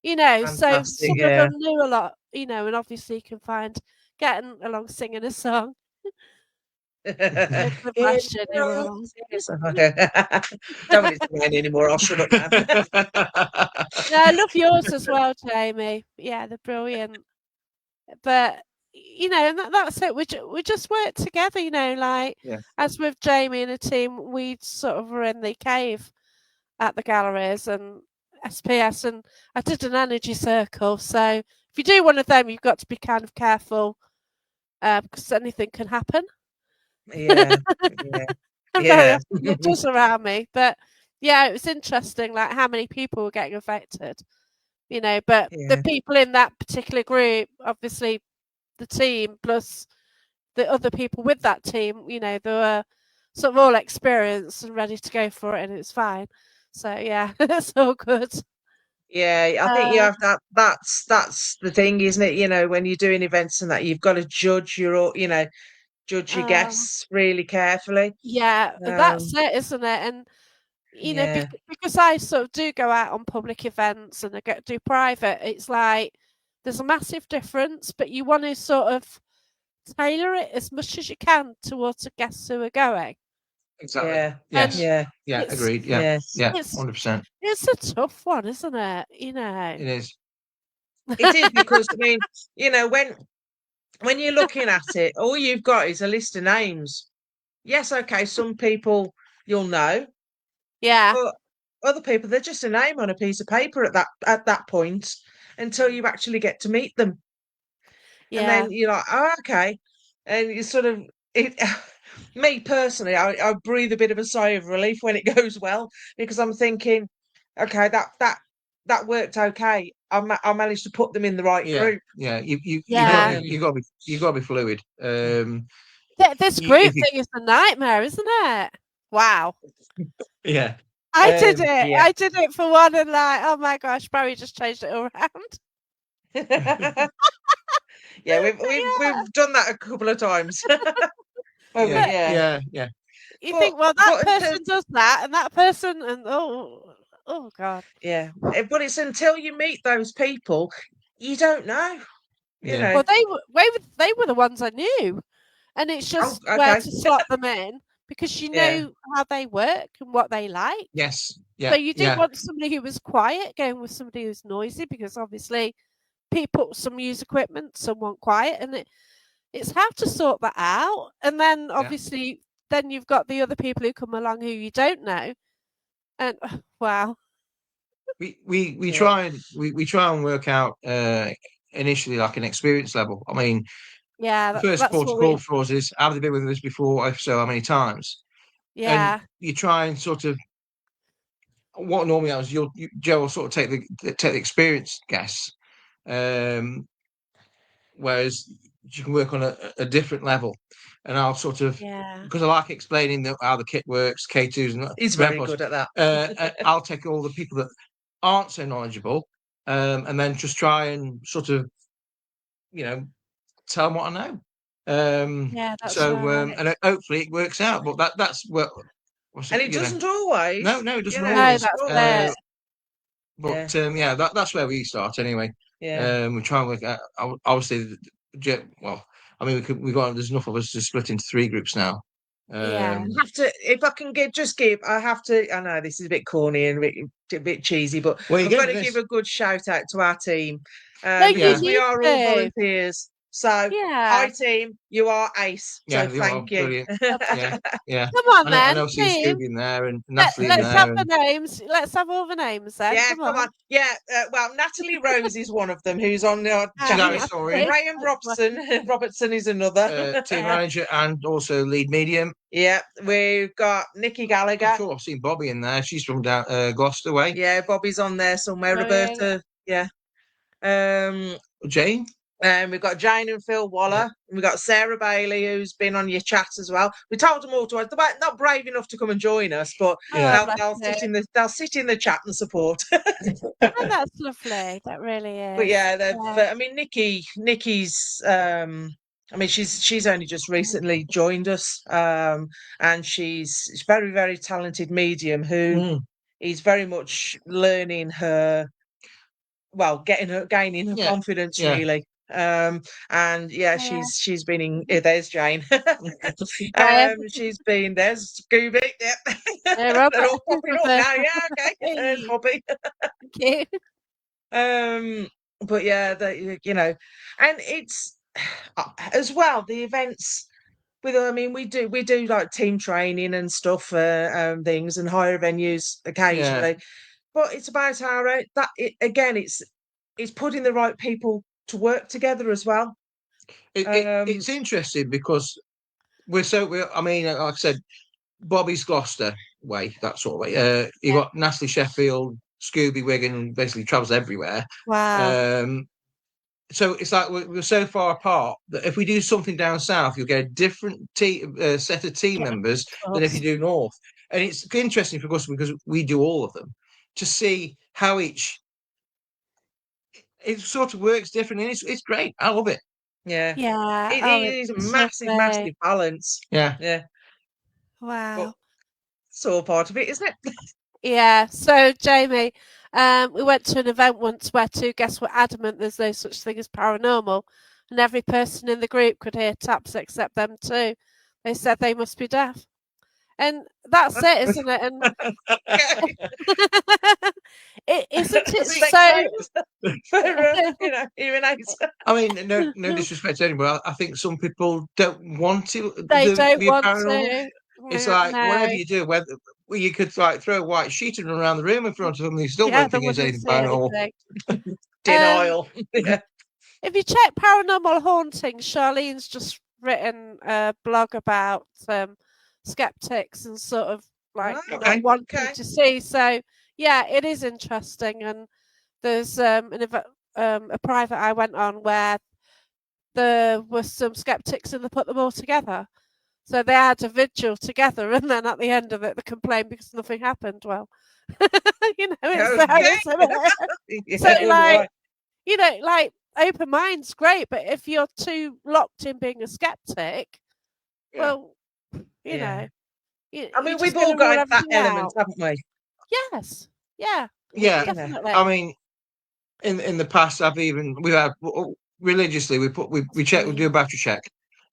So Fantastic. some of Yeah. them knew a lot. And obviously you can find getting along singing a song. I can In imagine you were all Don't want it to rain anymore. I'll shut up now. Yeah, I love yours as well, Jamie. Yeah, they're brilliant. But and that's it. We just work together. Like Yeah. as with Jamie and the team, we sort of were in the cave at the galleries and SPS, and I did an energy circle. So if you do one of them, you've got to be kind of careful because anything can happen. Yeah. Yeah. And very Yeah. often it does around me. But yeah, it was interesting, like how many people were getting affected. But the Yeah. people in that particular group, obviously the team plus the other people with that team, they were sort of all experienced and ready to go for it, and it was fine. So yeah, it's all good. Yeah, I think you Uh, have that. That's the thing, isn't it? When you're doing events and that, you've got to judge your uh, guests really carefully. yeah, that's Um, it, isn't it? And yeah, because I sort of do go out on public events and I do private, it's like there's a massive difference, but you want to sort of tailor it as much as you can towards the guests who are going. Exactly. yeah, And Yes. yeah, Yeah. it's Agreed. Yeah. yes. Yeah. it's 100%. it's a tough one, isn't it? It is. It is because I mean, when you're looking at it, all you've got is a list of names. Yes, okay, some people you'll know, Yeah, but other people they're just a name on a piece of paper at that point until you actually get to meet them. And yeah, then you're like, oh, okay. And you sort of it me personally, I breathe a bit of a sigh of relief when it goes well because I'm thinking, okay, that worked okay. I managed to put them in the right Yeah. group. Yeah. yeah. Um, You got to be fluid. This group If you, thing is a nightmare, isn't it? Wow. yeah. I did it. yeah. I did it for one and like, oh my gosh, Barry just changed it all around. Yeah, we've done that a couple of times. Yeah. You But think, well, that but person does that, and that person, and oh God. yeah, but it's until you meet those people, you don't know. You Yeah. know. Well, they were the ones I knew, and it's just where Okay. to slot them in because you Yeah. know how they work and what they like. Yes. So Yeah. you didn't want somebody who was quiet going with somebody who's noisy because obviously people some use equipment, some want quiet, and it's how to sort that out. And then Yeah. obviously then you've got the other people who come along who you don't know, and wow. We Yeah. try and work out initially like an experience level. I mean, Yeah, the first that's port what of we. call for us is have they been with us before? If so, how many times? And Yeah, you try and sort of what normally happens. Joe will sort of take the experienced guests, um, whereas you can work on a different level. And I'll sort of yeah, because I like explaining how the kit works, K2s and He's very Rempos, good at that. I'll take all the people that aren't so knowledgeable, and then just try and sort of tell them what I know. yeah. That's So right. and hopefully it works out. But that's what And it doesn't always. no, it doesn't No, always. that's always. it. But Yeah. that's where we start anyway. Yeah. We try and work out. Obviously, well, I mean, we got there's enough of us to split into 3 groups now. Yeah, I have to, if I can I have to, I know this is a bit corny and a bit cheesy, but Well, you're I've got getting to give this. a good shout out to our team no, you Yeah, because we need are all to. volunteers. So, Yeah, I team, you are ace. yeah, So, you are thank you. brilliant. okay. Yeah, yeah. Come on I then, know seeing team. Scooby in there and Natalie in Let's have there the and names. Let's have all the names then. Yeah, Come come on. on. Yeah, well, Natalie Rose is one of them who's on the she's our chatting. historian, Natalie. Graham Robertson is another. team manager, and also lead medium. Yeah, we've got Nikki I'm Gallagher. sure I've seen Bobby in there. She's from down Gloucester way. Yeah, Bobby's on there somewhere. Brilliant. Roberta. Yeah. Um, Jane. and we've got Jane and Phil Waller. Yeah. And we've got Sarah Bailey, who's been on your chat as well. We told them all to. They're not brave enough to come and join us, but Yeah. Oh, bless you. they'll sit in the chat and support. Oh, that's lovely. That really But is. yeah, Yeah. I mean, Nikki's. I mean, she's only just recently joined us, and she's a very very talented medium who is very much learning her. Well, gaining her Yeah. confidence Yeah. really. And yeah, Yeah. she's been in. There's Jane. Graham. She's been there's Scooby. Yep, Yeah, they're Robert. all popping up now. Roberta. Yeah, okay. There's Hey, Bobby. thank you. But yeah, and it's as well the events. I mean, we do like team training and stuff, things, and hire venues occasionally. But it's about again. It's putting the right people to work together as well. It's interesting because I mean, like I said, Bobby's Gloucester way, that sort of way. You got Natalie Sheffield, Scooby Wigan, basically travels everywhere. Wow. So it's like we're so far apart that if we do something down south, you'll get a different set of team Yeah, members of than if you course. do north. And it's interesting for us because we do all of them to see how it sort of works different. And it's great. I love it. Yeah, Yeah. it Oh, is a it's massive, lovely. massive balance. Yeah. Yeah, but Wow. it's all part of it, isn't it? Yeah. So, Jamie, we went to an event once where 2 guests were adamant there's no such thing as paranormal, and every person in the group could hear taps except them 2. They said they must be deaf. And that's it, isn't it? And isn't it Respect so? for hearing aids. I mean, no disrespect to anyone. I think some people don't want to They don't be a want paranormal. to. It's like whatever No. you do, whether you could like throw a white sheet and run around the room in front of them, they still Yeah, won't they think there's wouldn't anything see paranormal. anything. Denial. Yeah. If you check Paranormal Hauntings, Charlene's just written a blog about skeptics and sort of like Oh, not wanting okay. to see. So yeah, it is interesting. And there's a private I went on where there were some skeptics and they put them all together. So they had a vigil together, and then at the end of it, they complained because nothing happened. Well, it's there, Okay. isn't it? Yeah, So, like, right. like open mind's great, but if you're too locked in being a skeptic, well, you know, I you're mean, just we've going all to rule got that everything element, out. haven't we? Yes, yeah, Yeah, definitely. I mean, in the past, we've had religiously we check, we do a battery check,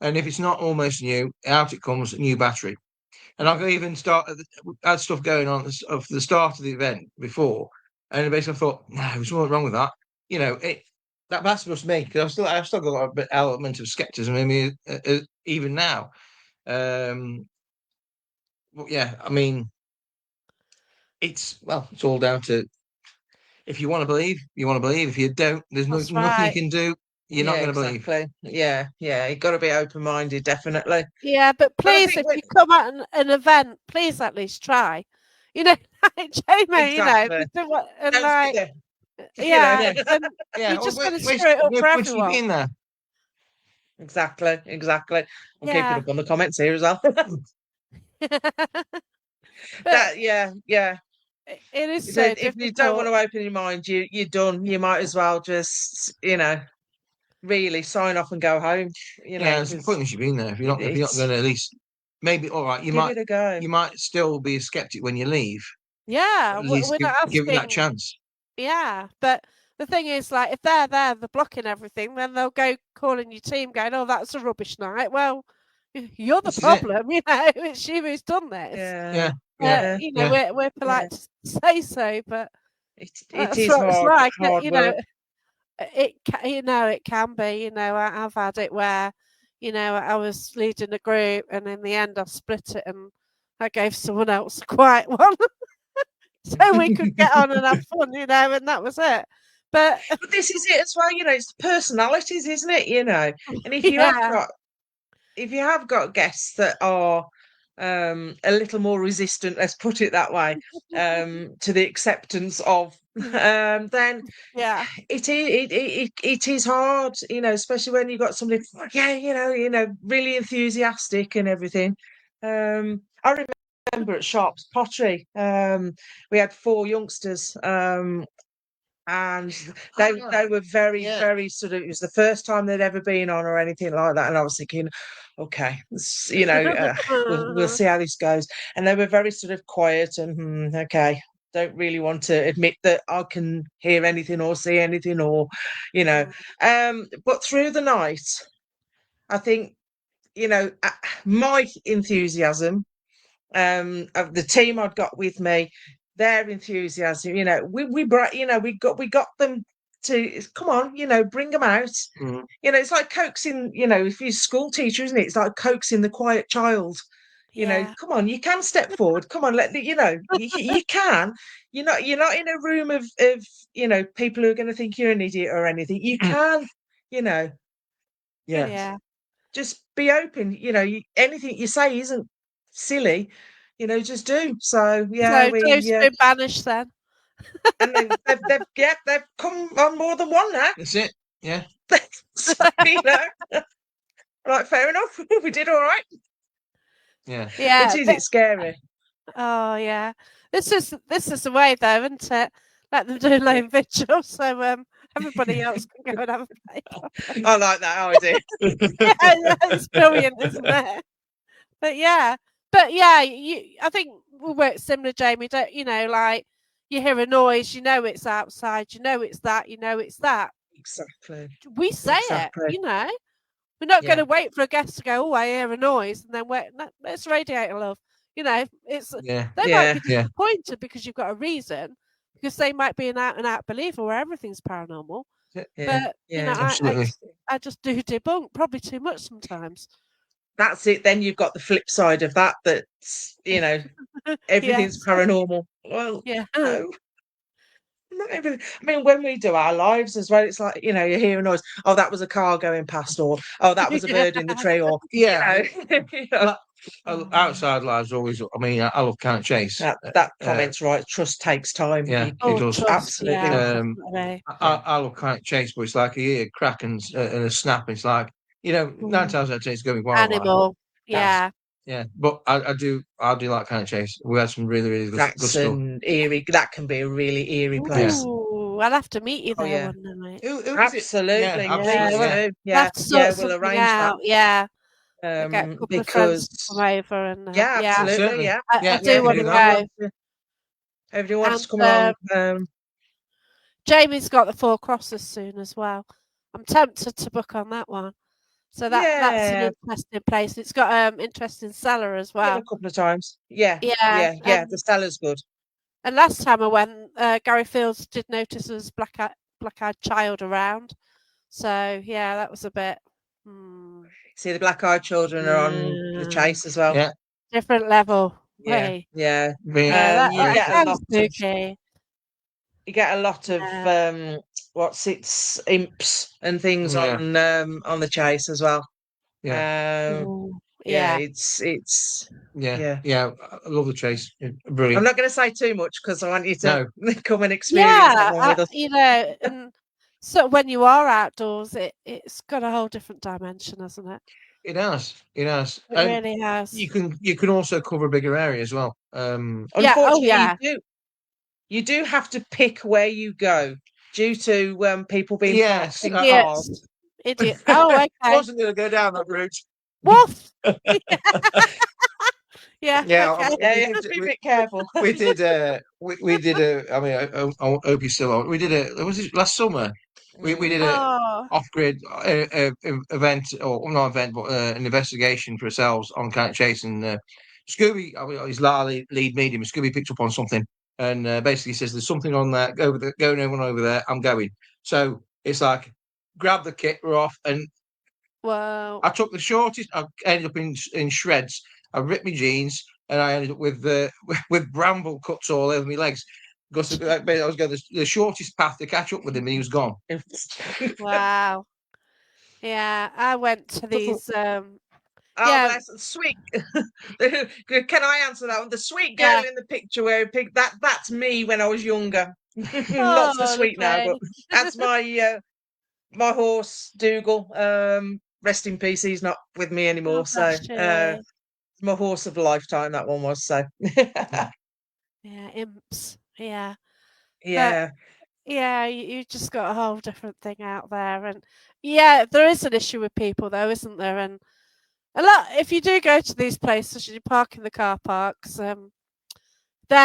and if it's not almost new, out it comes, new battery. And I've even had stuff going on of the start of the event before, and basically I thought, no, there's something wrong with that. You know, that's just me, because I've still got a bit element of skepticism in me even now. But yeah, I mean, it's all down to, if you want to believe, you want to believe. If you don't, there's That's nothing you right. can do. You're not going to believe. Exactly. Yeah, you've got to be open-minded, definitely. Yeah, but But I please, think if you come at an event, please at least try. You know, like Jamie, exactly. and Don't sit like, there, yeah, Yeah, and yeah. you're just going to screw it up for Once you've everyone. exactly. been there, I'm keeping Yeah. up on the comments here as well. But Yeah. it is So so if you don't want difficult. to open your mind, you're done. You might as well just, really sign off and go home. it's Because pointless you've been there if you're not it's going to at least maybe. All right, give it a go. you might still be a skeptic when you leave. Yeah, At least we're not give it that asking. chance. Yeah, but the thing is, like, if they're there, they're blocking everything, then they'll go calling your team, going, "Oh, that's a rubbish night." Well, you're the This is it. problem. You know, it's you who's done this. Yeah, Yeah. You know, yeah. we're Yeah. polite to say so, but It that's is what it's like. hard You know, work. it can be. You know, I've had it where, I was leading a group, and in the end, I split it, and I gave someone else a quiet one, so we could get on and have fun. And that was it. But But this is it as well. It's the personalities, isn't it? And yeah, if you have got guests that are a little more resistant, let's put it that way, to the acceptance of, then yeah, it is hard, especially when you've got somebody, yeah, really enthusiastic and everything. I remember at Sharp's Pottery, we had 4 youngsters, and they were very, Yeah. very sort of, it was the first time they'd ever been on or anything like that, and I was thinking, okay, we'll see how this goes. And they were very sort of quiet and okay, don't really want to admit that I can hear anything or see anything, or but through the night, I think, my enthusiasm, of the team I'd got with me, their enthusiasm, we brought, we got them to come on, bring them out. Mhm. It's like coaxing, if you're a school teacher, isn't it? It's like coaxing the quiet child. yeah, Come on, you can step forward. Come on, you can. You're not in a room of people who are going to think you're an idiot or anything. You can, you know, Yeah. yeah. just be open. Anything you say isn't silly. Just do. So yeah, So Dave's been banished then. and they've come on more than one now. That's it. Yeah. So, right, fair enough. We did all right. Yeah. Yeah. But is it scary? Oh yeah. This is the way though, isn't it? Let them do lone vigil, so everybody else can go and have a play. I like that idea. Yeah, it's brilliant, isn't it? But yeah, I think we work similar, Jamie. Don't like you hear a noise, it's outside, it's that, it's that. Exactly. We say it, Exactly. We're not going Yeah. to wait for a guest to go, "Oh, I hear a noise," and then wait. No, let's radiate love. It's Yeah. they might be Yeah. disappointed because you've got a reason, because they might be an out and out believer where everything's paranormal. Yeah. But Yeah. Absolutely. I just do debunk probably too much sometimes. That's it. Then you've got the flip side of that. That's everything's Yes, paranormal. Well, yeah, no. Not everything. I mean, when we do our lives as well, it's like, you hear a noise. Oh, that was a car going past, or oh, that was a yeah. bird in the tree, or Yeah. know, Outside lives always. I mean, I love Can't Chase. that comment's right. Trust takes time. Yeah, it Oh, does. trust, Absolutely. yeah, Um, definitely. I love Can't Chase, but it's like you hear a crack and a snap. It's like 9 times out of 10 it's going wildlife. Animal, yeah. Yeah, but I do like Can't Chase. We had some really really good That's stuff. an eerie. That can be a really eerie place. Ooh, I'll have to meet you Oh there yeah. one night. Who Absolutely, Yeah, yeah, absolutely. please Yeah. do. We'll Yeah, have to yeah, sort we'll something arrange that. out. Yeah, I'll get a couple of friends to come Because over and yeah, yeah, absolutely, Certainly. yeah, I Yeah, yeah. do we can want do to that. go. Everyone wants And to come along. Jamie's got the Four Crosses soon as well. I'm tempted to book on that one. So that's an Yeah, interesting place. It's got interesting cellar as been a well. couple of times. Yeah, Yeah, yeah, yeah. The seller's good. and last time I went, Gary Fields did notice there was black-eyed child around. So yeah, that was a bit See, the black-eyed children are on the chase as well. Yeah. different level. Yeah, Way. yeah. Yeah, You that Very get a cool. sounds lot of spooky. what's it's imps and things Yeah. on the chase as well. Yeah. Ooh, Yeah, yeah. it's Yeah. yeah. Yeah. I love the chase. I'm Brilliant. not going to say too much because I want you to No. come and experience that Yeah, one with us. and so when you are outdoors, it's got a whole different dimension, hasn't it? It has. It has. It And really has. you can also cover a bigger area as well. Yeah. Oh, Unfortunately, yeah. you do have to pick where you go due to people being Yes. parked in cars. Idiots. Idiot. Oh, okay. Wasn't going to go down that route. Wolf. Yeah. Yeah, Okay. Yeah, you have to be a bit careful. we did. We did a. I mean, I hope you still on. We did a. Was it last summer? We did a Oh. off-grid event, or not event, but an investigation for ourselves on Cannock Chase. And Scooby, I mean, his lead medium, Scooby picked up on something, and basically says, "There's something on there. Going over there. I'm going." So it's like, grab the kit, we're off, and Well. I took the shortest. I ended up in shreds. I ripped my jeans, and I ended up with with bramble cuts all over my legs. Because I was going the shortest path to catch up with him, and he was gone. Wow. Yeah. I went to these. Oh, Yeah. bless sweet. Can I answer that one? The sweet girl Yeah. in the picture where he picked that's me when I was younger. Not so Oh, sweet now, but lovely. that's my horse Dougal. Rest in peace. He's not with me Oh, anymore. So bless you. my horse of a lifetime. That one was so. Yeah. Imps. Yeah. But Yeah. yeah, you just got a whole different thing out there, and yeah, there is an issue with people though, isn't there? And a lot, if you do go to these places, you park in the car parks. They're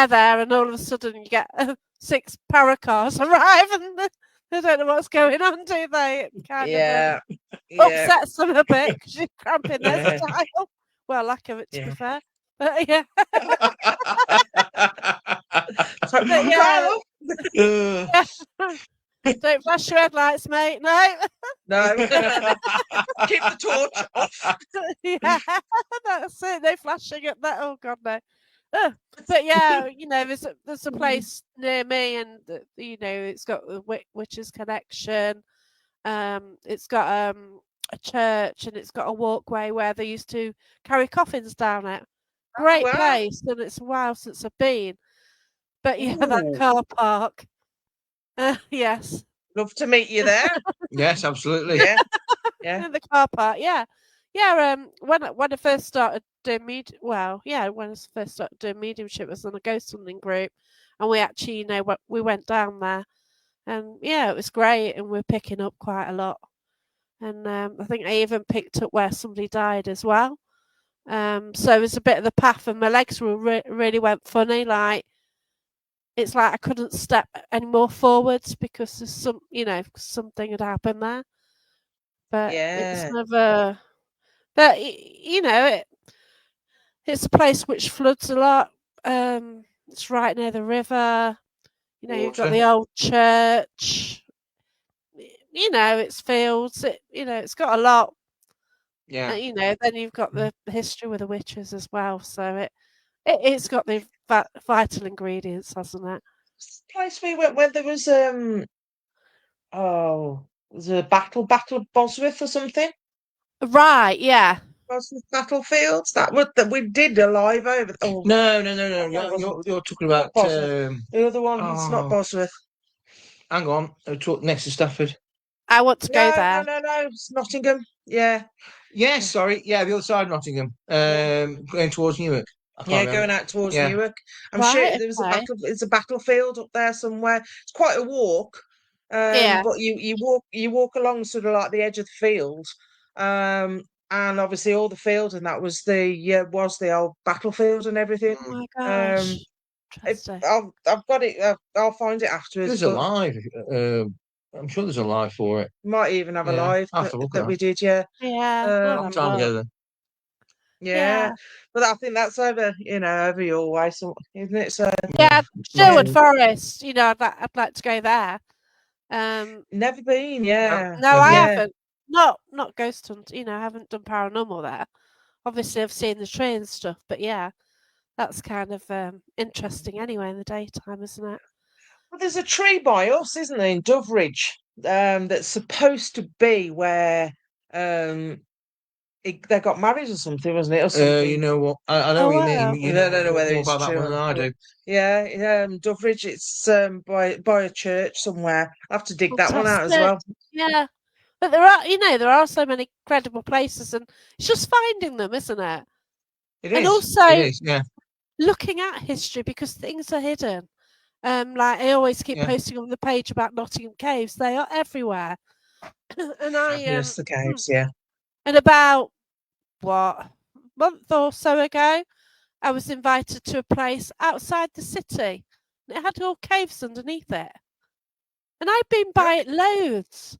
there, and all of a sudden you get 6 paracars arrive, and they don't know what's going on, do they? It kind of Yeah. Yeah. upsets them a bit because you're cramping their Yeah. style. Well, lack of it, to be Yeah. fair. But yeah, So, but yeah, Uh, yeah. Don't flash your headlights, mate. No. no. Keep the torch off. Yeah, that's it. No flashing at that. Oh God, no. But yeah, there's a place near me, and it's got the Witches Connection. It's got a church, and it's got a walkway where they used to carry coffins down it. Great wow. place, and it's a while since I've been. But yeah, that Ooh. car park. Yes. Love to meet you there. yes, absolutely. Yeah. Yeah. In the car park, yeah. Yeah, when I first started doing when I first started doing mediumship, I was on a ghost hunting group, and we actually, we went down there, and yeah, it was great, and we're picking up quite a lot, and I think I even picked up where somebody died as well. So it was a bit of the path, and my legs really went funny, like it's like I couldn't step any more forwards because there's something had happened there, but it's Yeah. never. But it's a place which floods a lot. It's right near the river. You've got Water. the old church. It's fields. It's got a lot. Yeah. Then you've got the history with the witches as well. So it's got the vital ingredients, hasn't it? Place we went when there was was a battle of Bosworth or something. Right. Yeah. Bosworth battlefields. That we did a live over. Oh, No. that wasn't You're talking not about. Bosworth. The other one. It's not Oh, Bosworth. hang on. Next to Stafford. I want to go No, no, there. no, no. It's Nottingham. Yeah. Yes, sorry. Yeah, the other side of Nottingham. Yeah. Going towards Newark. I can't Yeah, remember. going out towards Yeah. Newark. I'm sure Right. there was a Okay. battle. It's a battlefield up there somewhere. It's quite a walk. Yeah. But you walk along sort of like the edge of the field, and obviously all the field and that was the old battlefield and everything. Oh my Um, gosh. Interesting. I've got it. I'll find it afterwards, There's a but live. I'm sure there's a live for it. might even have a Yeah, live I'll have to look at that that. we did. Yeah, Yeah. I'll Long have um, a time look. ago then. yeah. Yeah. But I think that's over. Over your way, isn't it? So Yeah, Yeah. yeah, Sherwood Forest. I'd like to go there. Um, never been. no, Yeah, no, never I been. yeah. haven't. Not ghost hunt. I haven't done paranormal there. Obviously, I've seen the tree and stuff, but yeah, that's kind of interesting anyway in the daytime, isn't it? Well, there's a tree by us, isn't there, in Doveridge, that's supposed to be where um they got married or something, wasn't it, or You something? know what? I know Oh what you mean. wow. You I don't know know whether more it's about that true one or than not. I But do. yeah, Doveridge, it's by a church somewhere. I have to dig that one out as Fantastic. well. Yeah. But there are so many credible places, and it's just finding them, isn't it? It And is. It also is. Yeah, looking at history because things are hidden. Like I always keep yeah. posting on the page about Nottingham Caves. They are everywhere. and I Yes, the caves. Yeah. and about what month or so ago, I was invited to a place outside the city. And it had all caves underneath it, and I'd been by it loads.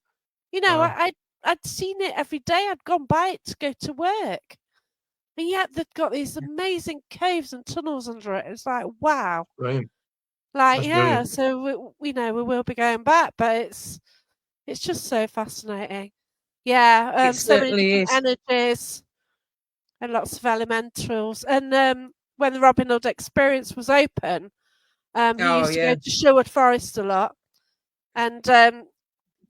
Wow. I'd seen it every day. I'd gone by it to go to work, and yet they've got these amazing caves and tunnels under it. It's like wow. Brilliant. Like, That's yeah, brilliant. so we will be going back, but it's just so fascinating. Yeah, It so many certainly different is. energies and lots of elementals. And when the Robin Hood Experience was open, he Oh used to go yeah, to Sherwood Forest a lot, and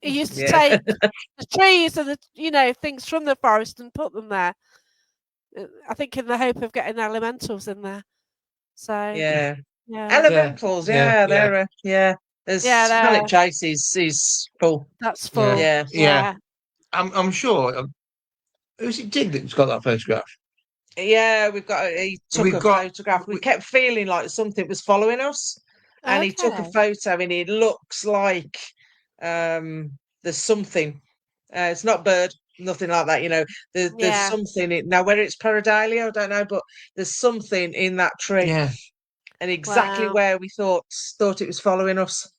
he used to yeah, take the trees and the things from the forest and put them there. I think in the hope of getting elementals in there. So yeah. yeah, Yeah, Elementals. yeah, Yeah, yeah, yeah. yeah, There's Hellick there. Chase is full. That's yeah, full. Yeah. yeah. Yeah. I'm sure. Who's it? Dig that's got that photograph. Yeah, he took We've a got. photograph. We kept feeling like something was following us, and he took a Okay. photo, and it looks like there's something. It's not bird, nothing like that. There's Yeah. something now. Whether it's pareidolia, I don't know, but there's something in that tree, Yeah, and exactly Wow. where we thought it was following us.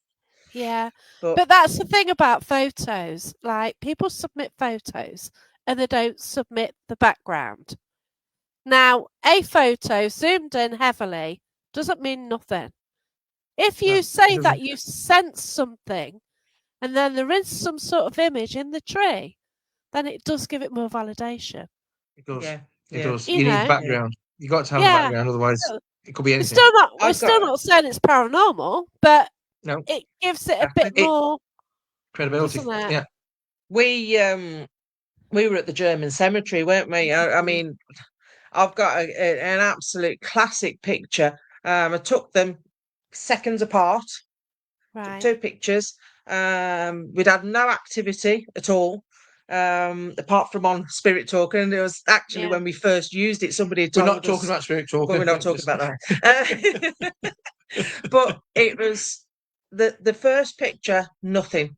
Yeah. But But that's the thing about photos. Like people submit photos and they don't submit the background. Now, a photo zoomed in heavily doesn't mean nothing. If no, you it say that doesn't. you sense something and then there is some sort of image in the tree, then it does give it more validation. It does. yeah, It yeah, does. You You need know? yeah. background. You got to have a Yeah. background, otherwise So it could be we're anything. still not we're I've still got not saying it's paranormal, but No, it gives it a exactly. bit it. more, Credibility. doesn't it? Yeah, We were at the German cemetery, weren't we? I Mm. mean, I've got an absolute classic picture. I took them seconds apart, took Right. two pictures. We'd had no activity at all, apart from on Spirit Talk. And it was actually Yeah. when we first used it, somebody had we're not told talking us, about Spirit but Talker. we're not talking Just about that. But it was the first picture, nothing.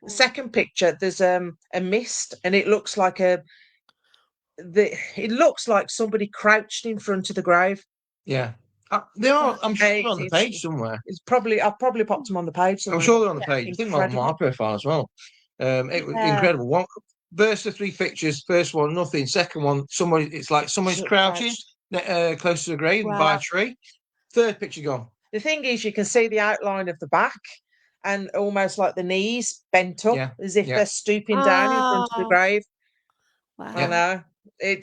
The Mm. second picture, there's a mist, and it looks like somebody crouched in front of the grave. yeah. They are. I'm sure And they're on the page somewhere. I've probably popped them on the page I'm somewhere. sure they're on the Yeah. page. I think they're on my Incredible. profile as well. It was Yeah. incredible. One burst of three pictures. First one, nothing. Second one, somebody. It's like someone's crouching Crouched. close to the grave by a Wow. tree. Third picture gone. The thing is, you can see the outline of the back and almost like the knees bent up Yeah, as if yeah, they're stooping down in front of the Oh, grave. I yeah. wow. know. It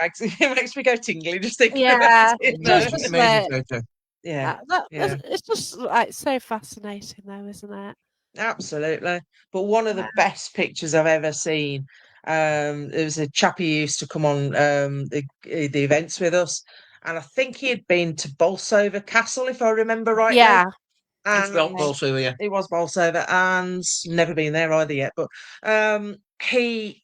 makes it makes me go tingly just thinking about Yeah, it. it does, No. Amazing, doesn't amazing it? photo. Yeah, yeah. It's just like so fascinating, though, isn't it? Absolutely. But one of the Wow. best pictures I've ever seen, there was a chap who used to come on the events with us, and I think he had been to Bolsover Castle, if I remember rightly. Yeah. It's felt And also, yeah. it was Bolsover, and never been there either yet. But he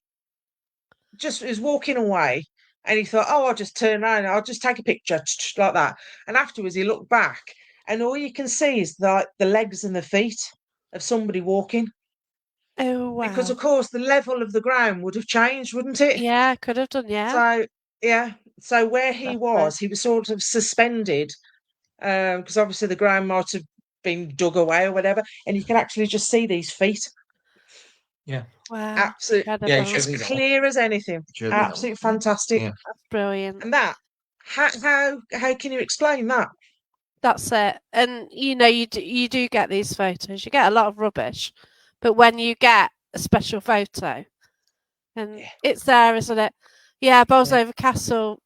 just was walking away, and he thought, "Oh, I'll just turn around, I'll just take a picture like that." And afterwards, he looked back, and all you can see is the legs and the feet. of somebody walking. Oh, Because, wow. of course, the level of the ground would have changed, wouldn't it? Yeah, could have done, yeah. So, yeah. So where he Definitely. was sort of suspended, because obviously the ground might have been dug away or whatever, and you can actually just see these feet. Yeah. Wow, Absolute, Yeah, it incredible. shows as these all. clear as anything. Shows these all. Absolutely fantastic. Yeah. That's brilliant. And that, how can you explain that? That's it. And you do get these photos. You get a lot of rubbish, but when you get a special photo, and Yeah. it's there, isn't it? Yeah, Bolsover Yeah. Castle,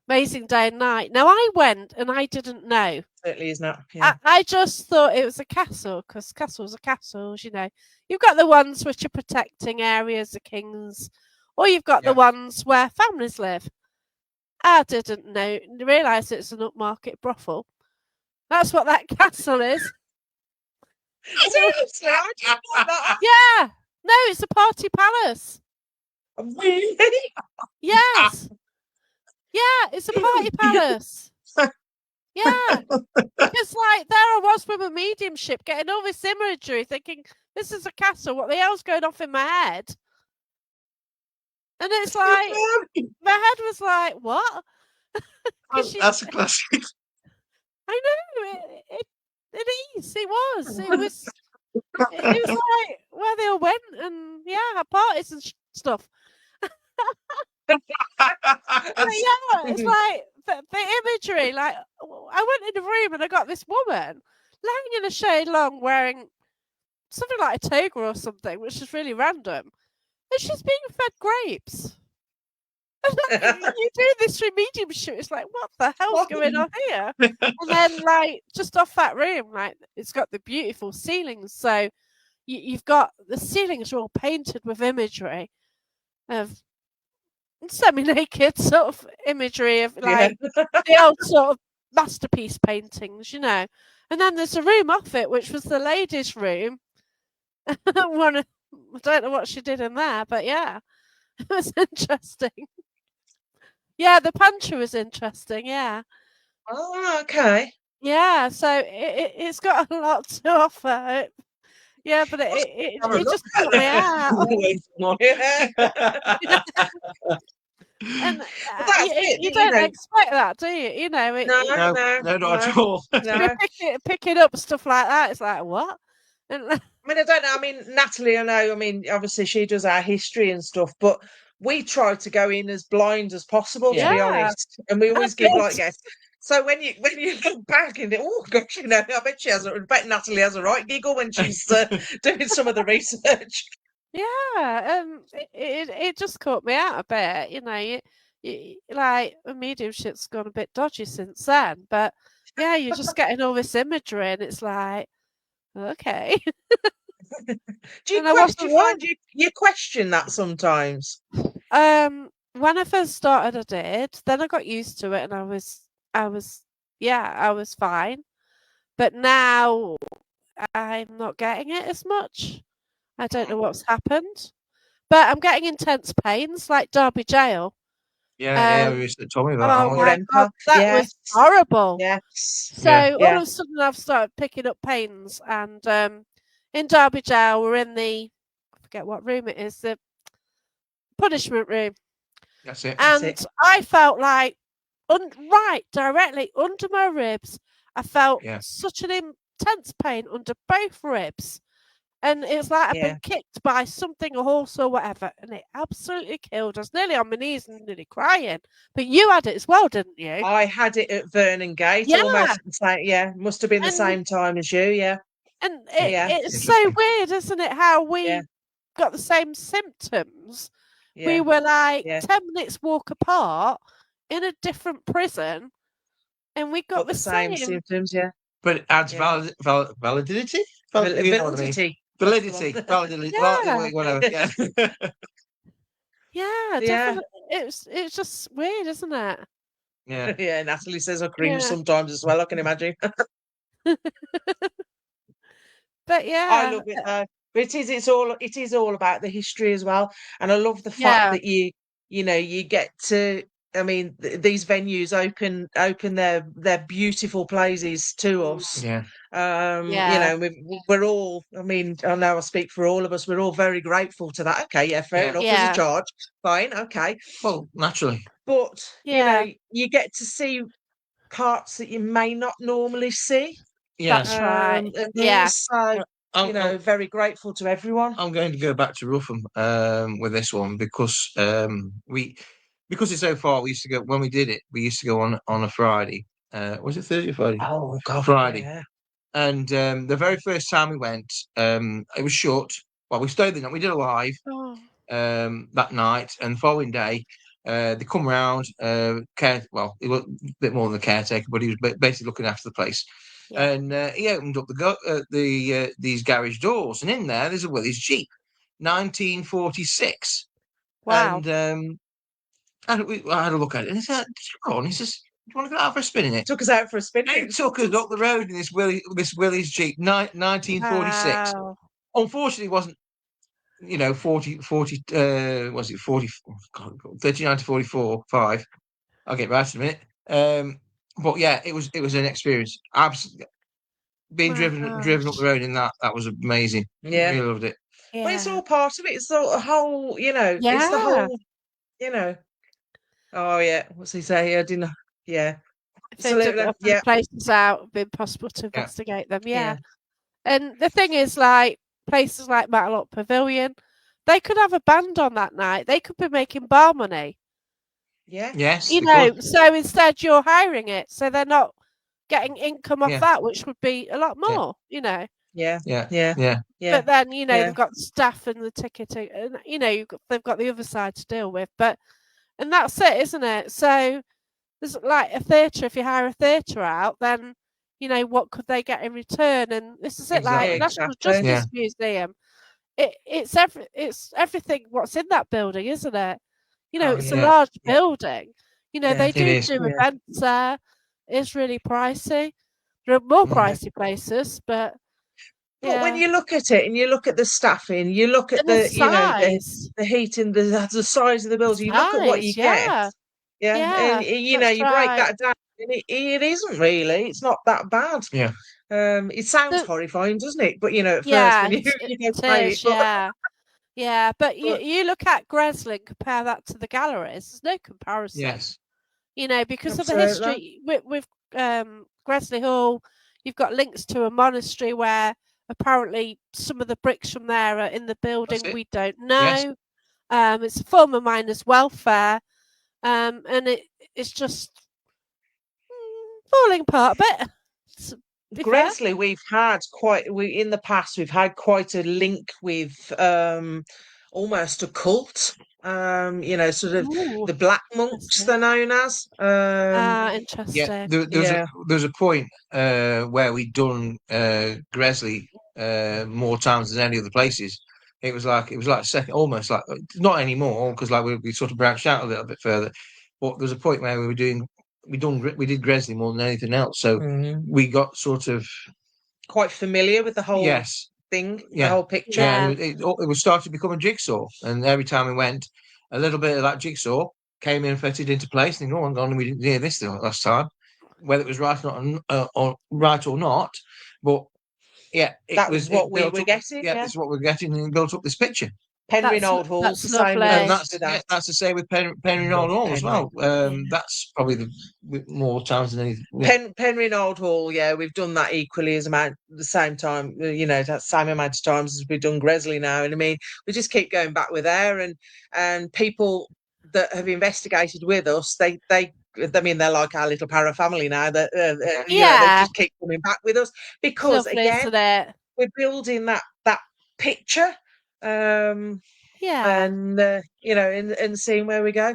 amazing day and night. Now I went and I didn't know. Certainly is not. Yeah. I just thought it was a castle because castles are castles. You've got the ones which are protecting areas, the kings, or you've got the Yeah. ones where families live. I didn't realise it's an upmarket brothel. That's what that castle is. Seriously, I didn't know that. Yeah. No, it's a party palace. Really? Yes. Yeah, it's a party palace. Yeah. Because there I was with a mediumship getting all this imagery thinking, this is a castle, what the hell's going off in my head? And it's like, my head was like, what? That's a classic. I know, it is, it was. It was like where they all went and, yeah, had parties and stuff. Yeah, it's like the imagery. Like I went in a room and I got this woman lying in a shade long wearing something like a toga or something, which is really random, and she's being fed grapes. You do this through mediumship. It's like, what the hell's going on here? And then, just off that room, it's got the beautiful ceilings. So you've got the ceilings are all painted with imagery of semi-naked sort of imagery of the old sort of masterpiece paintings, And then there's a room off it, which was the ladies' room. I don't know what she did in there, but yeah, it was interesting. Yeah, the pantry was interesting. Yeah. Oh, okay. Yeah, so it's got a lot to offer. Yeah, but it just caught me out. And that's it, you don't expect that, do you? No, not at all. No. Picking up stuff like that, it's like, what? And I mean, I don't know. I mean, Natalie, I know. I mean, obviously she does our history and stuff, but we try to go in as blind as possible, to be Yeah. honest. And we always That's give it. guess. So when you look back and oh gosh, I bet I bet Natalie has a right giggle when she's doing some of the research. Yeah, it just caught me out a bit. Like mediumship's gone a bit dodgy since then, but yeah, you're just getting all this imagery, and it's like, okay. Do you And I wasn't find you question that sometimes? When I first started, I did. Then I got used to it, and I was fine. But now I'm not getting it as much. I don't know what's happened, but I'm getting intense pains, like Derby Jail. Yeah, you told me about Oh that. my God, that was horrible. Yes. So all of a sudden, I've started picking up pains, and in Derby Jail, we're in I forget what room it is, the punishment room. That's it. And I felt like, right directly under my ribs, I felt such an intense pain under both ribs. And it's like I've been kicked by something, a horse or whatever, and it absolutely killed us. Nearly on my knees and nearly crying. But you had it as well, didn't you? I had it at Vernon Gate, almost at the same. Yeah, must have been the same time as you. Yeah, and it's so weird, isn't it? How we got the same symptoms. Yeah. We were like 10 minutes walk apart in a different prison, and we got the same symptoms. Yeah, but it adds validity. Validity. Whatever. Yeah. Yeah, definitely. It's just weird, isn't it? Yeah. Yeah, Natalie says I cringe sometimes as well, I can imagine. But yeah. I love it though. But it is all about the history as well. And I love the fact that you get to I mean, these venues open their beautiful places to us. Yeah. You know, we're all. I mean, I know I speak for all of us. We're all very grateful to that. Okay, yeah, fair Yeah. enough. There's a Yeah. charge, fine, okay. Well, naturally. But you know, Yeah. you get to see parts that you may not normally see. Yeah. That's right. And Yeah. so I'm, you know, very grateful to everyone. I'm going to go back to Rougham with this one because because it's so far. We used to go when we did it. We used to go on a Friday. Was it Thursday or Friday? Oh God, Friday. yeah. And the very first time we went, it was short. Well, we stayed the night. We did a live Oh, that night, and the following day, they come round. Well, he was a bit more than the caretaker, but he was basically looking after the place. yeah. And he opened up these garage doors, and in there's a Willys Jeep, 1946. Wow. And I had a look at it, and he said, "Ron," he says, "Do you want to go out for a spin in it?" Took us out for a spin. He took us up the road in this Willys Jeep, 1946. Wow. Unfortunately, it wasn't 40 was it 40 39 to 44 5. I'll get right in a minute. But yeah, it was an experience. Absolutely, being My driven up the gosh. road in that was amazing. Yeah. Really loved it. Well, it's Yeah. all part of it. It's the whole, you know, it's the Yeah. whole, you know. Oh yeah, what's he say? I didn't. Yeah, If they dug absolutely. other Yeah, places out, it'd be impossible to Yeah. investigate them. Yeah. yeah, And the thing is, like, places like Matlock Pavilion, they could have a band on that night. They could be making bar money. yeah. Yes, You they know, could. so instead you're hiring it, so they're not getting income off Yeah. that, which would be a lot Yeah. more, you know. Yeah, Yeah, yeah, yeah, yeah, But then, you know, yeah. they've got the staff and the ticketing, and you know, they've got the other side to deal with. But and that's it, isn't it? So there's like a theatre. If you hire a theatre out, then you know what could they get in return? And this is it. Like exactly. National Exactly. Yeah. Justice Museum, it's everything what's in that building, isn't it? You know, Oh it's a yeah, large yeah, building. You know, yeah, they It do is. do yeah, events there. It's really pricey. There are more Mm. yeah. pricey places, but But when yeah, you look at it and you look at the staffing, you look at and the the, you know, size, the heating, the size of the building, you look at what you size, get. yeah, Yeah, and yeah, you know, that's you break right. that down, and it isn't really. It's not that bad. Yeah. It sounds The, horrifying, doesn't it? But you know, at first yeah, when you it you say it, is, yeah. Yeah, but you, but you look at Gresley and compare that to the galleries, there's no comparison. Yes. You know, because of the absolutely, history with Gresley Hall, you've got links to a monastery where apparently some of the bricks from there are in the That's building. it. We don't Yes. know. It's a former miners' welfare, and it's just falling apart a bit. To be fair. Gresley, we in the past we've had quite a link with almost a cult. You know, sort of Ooh, the black monks interesting. they're known as. Yeah. Interesting. Yeah, There's a point where we done Gresley more times than any other places. It was like second, almost like not anymore because like we sort of branched out a little bit further. But there was a point where we did Gresley more than anything else. So mhm. we got sort of Quite familiar with the whole yes, thing, the yeah, whole picture. yeah. Yeah. It was starting to become a jigsaw, and every time we went, a little bit of that jigsaw came in, fitted into place. And oh, hang on, we didn't hear this the last time, whether it was right or not. But yeah, That was what it we built were up. getting. Yeah, Yeah, this is what we're getting, and built up this picture. Penryn Old Hall's That's the same with And lovely. us with that. that's the same with Penryn Love Hall as Penryn. well. Yeah. That's probably the more times than anything. Yeah. Penryn Old Hall, yeah, we've done that equally as amount the same time, you know, that same amount of times as we've done Gresley now. And I mean, we just keep going back with there, and people that have investigated with us, I mean, they're like our little para family now. That you know, they Yeah. just keep coming back with us It's because lovely, again, isn't it? we're building that picture, Yeah. and you know, and seeing where we go.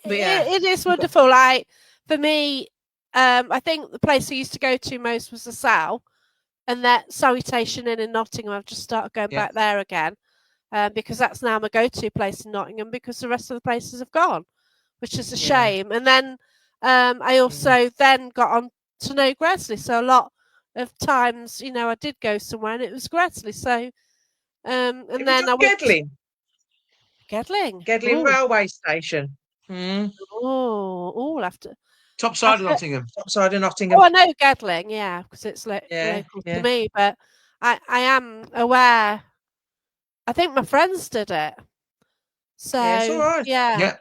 But yeah, It is wonderful. Like for me, I think the place I used to go to most was the Sal, and that Salutation Inn in Nottingham. I've just started going Yeah. back there again, because that's now my go-to place in Nottingham because the rest of the places have gone, which is a Yeah. shame. And then I also then got on to know Gresley, so a lot of times, you know, I did go somewhere and it was Gresley. So and have you then I done went to Gedling? Gedling. Gedling Ooh, railway station. Mm. Oh, we'll have to. Top side of I've Nottingham. Topside of Oh, Nottingham. I know Gedling, yeah, because it's Yeah, local to yeah. me, but I am aware. I think my friends did it. Yeah, it's all So, right. yeah. Yeah,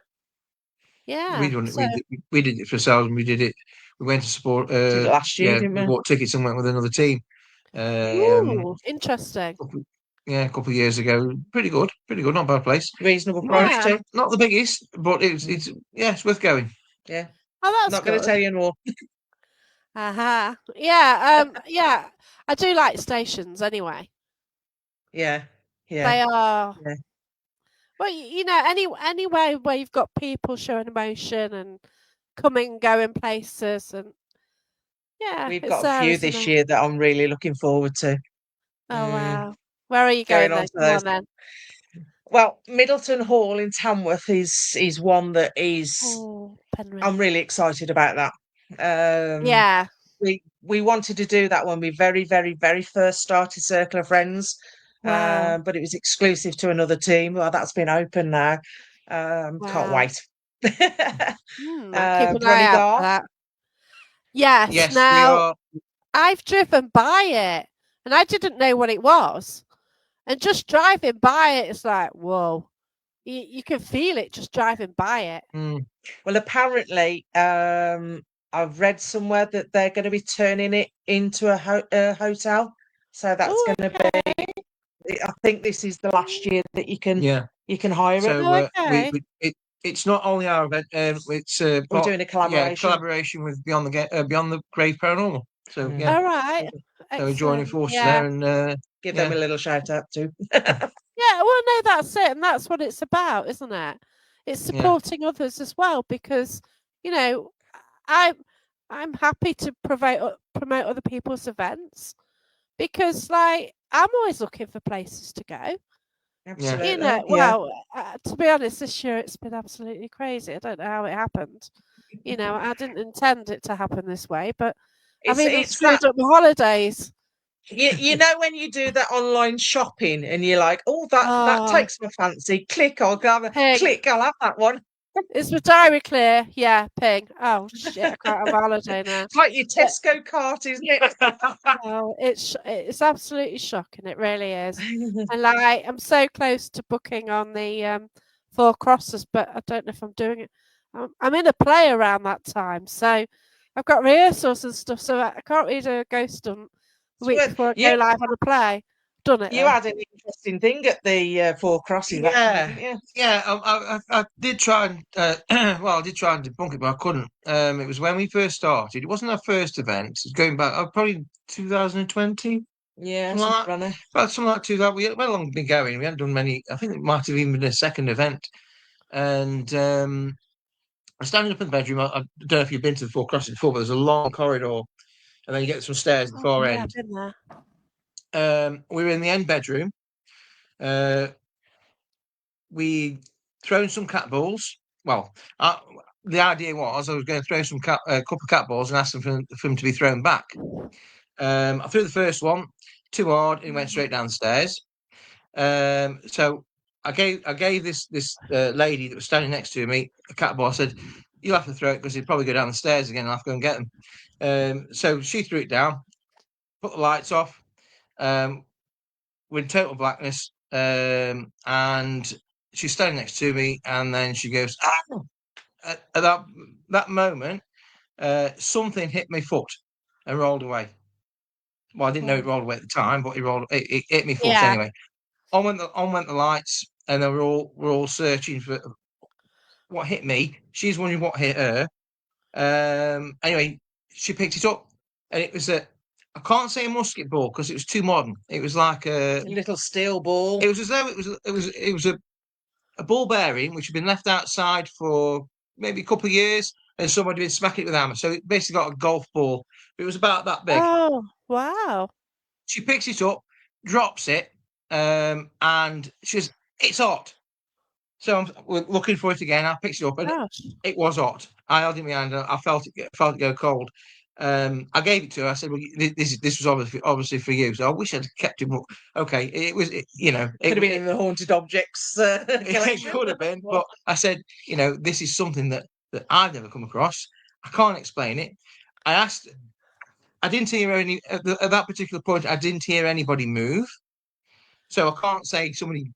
Yeah. So, we did it for ourselves, and we did it. We went to support. Did it last year, Yeah, didn't we we? bought tickets and went with another team. ooh, interesting. Yeah, a couple of years ago. Pretty good, not a bad place. Reasonable price Yeah. too. Not the biggest, but it's yeah, it's worth going. Yeah. Oh, that's Not going to good. tell you more. Aha. Yeah, yeah. I do like stations anyway. Yeah, yeah, They are yeah. well, anyway where you've got people showing emotion and coming, going places, and yeah, We've it's got a there, few isn't this it? year that I'm really looking forward to. Oh Mm, wow. Where are you going going on then? to Come those. on then. Well, Middleton Hall in Tamworth is one that is Oh, Penrith. I'm really excited about that. Um, Yeah. we wanted to do that when we very, very, very first started Circle of Friends, Wow. but it was exclusive to another team. Well, that's been open now. Can't Wow. wait. I'll keep an eye out for Bronigar. that. Yes. Yes, we Now are. I've driven by it, and I didn't know what it was. And just driving by it, it's like, whoa. You can feel it just driving by it. Mm, Well, apparently, I've read somewhere that they're going to be turning it into a hotel. So that's Oh, going to okay. be. I think this is the last year that yeah. you can hire it. So Oh, okay. it's not only our event. It's We're doing a collaboration. collaboration with Beyond the Grave Paranormal. So Mm. yeah, All right. so we're joining Excellent. forces Yeah. there, and Give them a yeah, little shout out too. Yeah. Well, no, that's it. And that's what it's about, isn't it? It's yeah, supporting others as well because, you know, I'm I'm happy to promote other people's events because, like, I'm always looking for places to go. yeah, Absolutely. Yeah. To be honest, this year it's been absolutely crazy. I don't know how it happened. I didn't intend it to happen this way, but I've even It's that screwed up my holidays. you know when you do that online shopping and you're like, oh, that Oh, takes my fancy. ping. Click, I'll have that one. Is my diary clear? Yeah, ping. Oh shit, I can't have a holiday now. It's like your But Tesco cart, isn't it? oh, it's absolutely shocking. It really is. And like, I'm so close to booking on the Four Crosses, but I don't know if I'm doing it. I'm in a play around that time, so I've got rehearsals and stuff, so I can't really do a ghost hunt the It's week worth before I you. go live on a play. Done it You though. had an interesting thing at the Four Crosses, actually, yeah, didn't you? yeah. I did try and well, I did try and debunk it, but I couldn't. It was when we first started. It wasn't our first event. It's going back probably 2020. Yeah, Something something like runner. about something like 2000. We how long been going? We hadn't done many. I think it might have even been a second event. And I'm standing up in the bedroom. I don't know if you've been to the Four Crosses before, but there's a long corridor, and then you get some stairs at the Oh far yeah, end. I've been there. We were in the end bedroom. Uh, we thrown some cat balls. Well, the idea was I was going to throw a couple of cat balls and ask them for them to be thrown back. I threw the first one too hard and it went straight down the stairs. So I gave this lady that was standing next to me a cat ball. I said, "You'll have to throw it because he'd probably go down the stairs again. And I'll have to go and get them." So she threw it down, put the lights off. We're in total blackness, and she's standing next to me, and then she goes, "Ah!" At that moment, something hit my foot and rolled away. Well, I didn't know it Oh, rolled away at the time, but it hit my foot yeah. anyway. On went the lights, and then we're all searching for what hit me. She's wondering what hit her. Anyway, she picked it up, and it was I can't say a musket ball because it was too modern. It was like A little steel ball. it was as though it was a ball bearing which had been left outside for maybe a couple of years, and somebody had been smacking it with a hammer. So it basically got a golf ball. It was about that big. Oh wow. She picks it up, drops it, and she says, "It's hot." So we're looking for it again. I picked it up, and Gosh. it was hot. I held it in my hand, and I felt it go cold. I gave it to her. I said, "Well, this was obviously for you." So I wish I'd kept him. Okay, it was, you know, Could have been in the haunted objects it collection. could have been, but I said, you know, this is something that I've never come across. I can't explain it. I asked. I didn't hear any at that particular point. I didn't hear anybody move, so I can't say somebody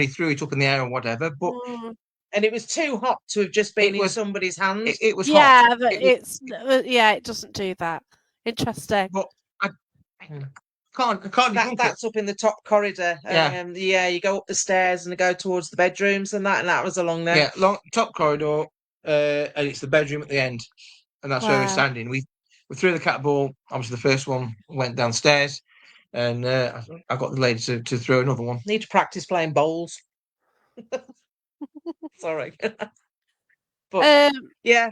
threw it up in the air or whatever. But Mm. And it was too hot to have just been it in was somebody's hand. it was hot. Yeah, but It was, it doesn't do that. Interesting. but I can't debunk it. That's up in the top corridor. Yeah. Yeah, you go up the stairs and go towards the bedrooms and that was along there. Yeah, long top corridor, and it's the bedroom at the end, and that's where we're Wow. standing. We threw the cat ball. Obviously, the first one went downstairs, and I got the lady to throw another one. Need to practice playing bowls. Sorry. But yeah,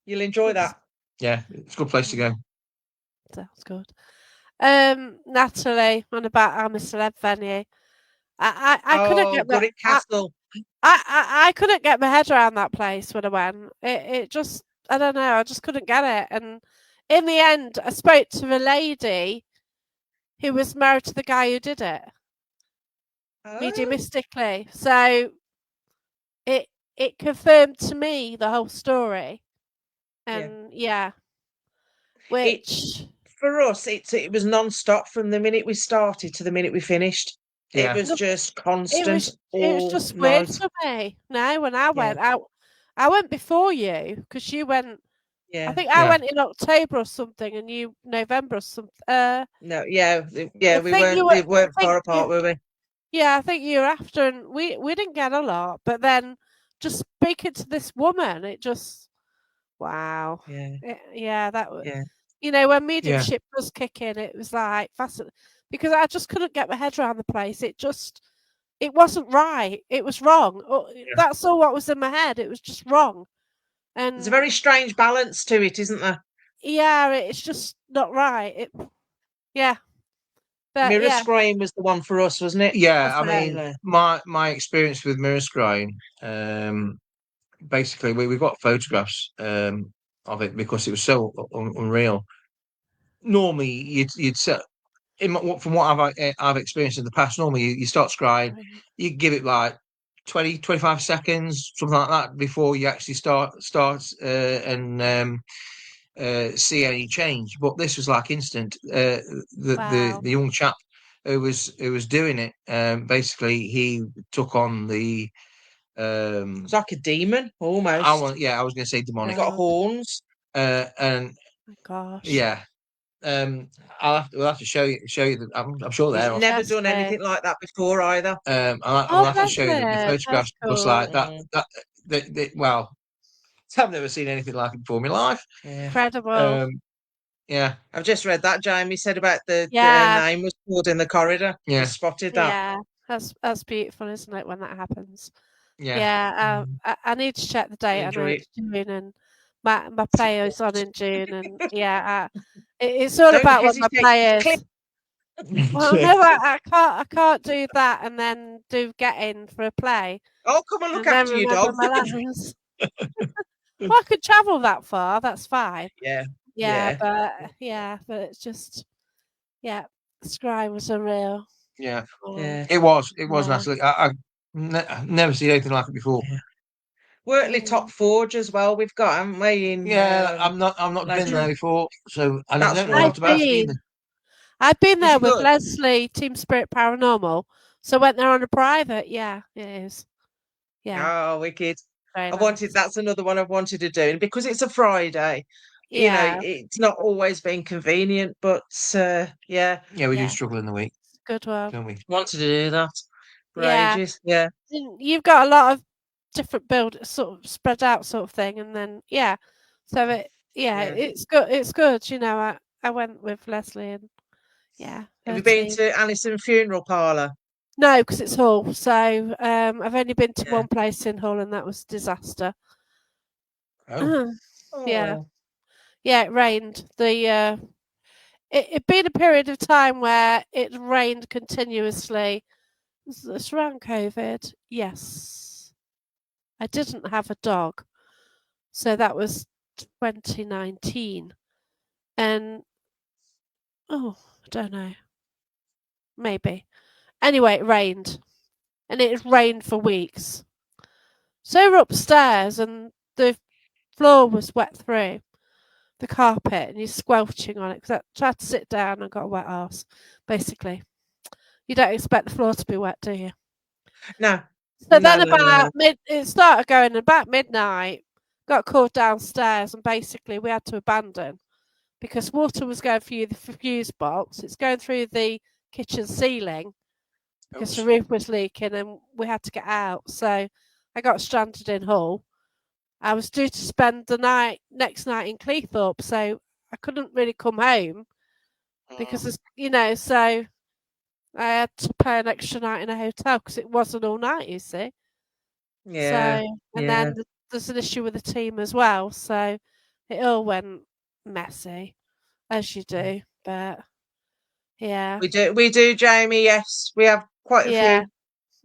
you'll enjoy that. Yeah, it's a good place to go. Sounds good. Natalie, on about I'm a Celeb venue. I couldn't get Gurrick Castle. I couldn't get my head around that place when I went. It just, I don't know, I just couldn't get it. And in the end, I spoke to a lady who was married to the guy who did it, mediumistically. So it confirmed to me the whole story. And which for us, it was non-stop from the minute we started to the minute we finished. Yeah. It was just constant. It was just weird for me. No, when I went out, I went before you because you went. Yeah, I think I went in October or something, and you November or something. No, we weren't far apart, were we? Yeah, I think you were after, and we didn't get a lot, but then just speaking to this woman, it just wow. Yeah, that was. You know, when mediumship was kicking, it was like fascinating because I just couldn't get my head around the place. It wasn't right. It was wrong. That's all what was in my head. It was just wrong. And there's a very strange balance to it, isn't there? Yeah, it's just not right. But Mirror scrying was the one for us, wasn't it? Yeah, I mean, my experience with mirror scrying, basically we got photographs of it because it was so unreal. Normally, you'd set from what I've experienced in the past. Normally, you start scrying, you give it like 20, 25 seconds, something like that, before you actually start and see any change. But this was like instant. The young chap who was doing it, basically he took on the it's like a demon almost. I was going to say demonic. He's got horns. oh And my gosh. Yeah. We'll have to show you that I'm sure they're He's never done anything like that before either. I'll have to show you the photographs because like well, I've never seen anything like it before in my life. Incredible. Yeah, I've just read that Jamie said about the name was called in the corridor. Yeah, you spotted that. Yeah, that's beautiful, isn't it? When that happens. Yeah. I need to check the date. I know it's June, and my player's on in June, and it's all about what my players. Well, no, I can't do that and then do get in for a play. Oh, come and look after your dog. Well, I could travel that far. That's fine. Yeah. But it's just Scry was unreal. Yeah. It was naturally. I've never seen anything like it before. Wortley Top Forge as well. We've got, haven't we? I've not been there before, so I don't know what about it either. I've been there with Leslie, Team Spirit Paranormal. So I went there on a private. Yeah, it is. Yeah. Oh, wicked. That's another one I've wanted to do. And because it's a Friday, you know, it's not always been convenient, but Yeah, we do struggle in the week. Good one. Don't we? Wanted to do that for ages. Yeah. You've got a lot of different build sort of spread out sort of thing, and then so it's good. It's good. You know, I went with Leslie and Have you been to Alison Funeral Parlour? No, because it's Hull. So I've only been to one place in Hull, and that was disaster. Yeah, it rained. It'd been a period of time where it rained continuously. It's around COVID. Yes, I didn't have a dog, so that was 2019. and oh, I don't know, maybe. Anyway, it rained, and it had rained for weeks. So we're upstairs, and the floor was wet through the carpet, and you're squelching on it because I tried to sit down and got a wet arse. Basically, you don't expect the floor to be wet, do you? No. So No, then no, no, no. it started going about midnight. Got called downstairs, and basically we had to abandon because water was going through the fuse box. It's going through the kitchen ceiling because the Oops. roof was leaking, and we had to get out. So I got stranded in Hull. I was due to spend the next night in Cleethorpes, so I couldn't really come home because so I had to pay an extra night in a hotel because it wasn't all night, you see. So, Yeah. and Yeah. then there's an issue with the team as well. So it all went messy, as you do. But yeah, We do, Jamie. Yes, we have quite a yeah, few.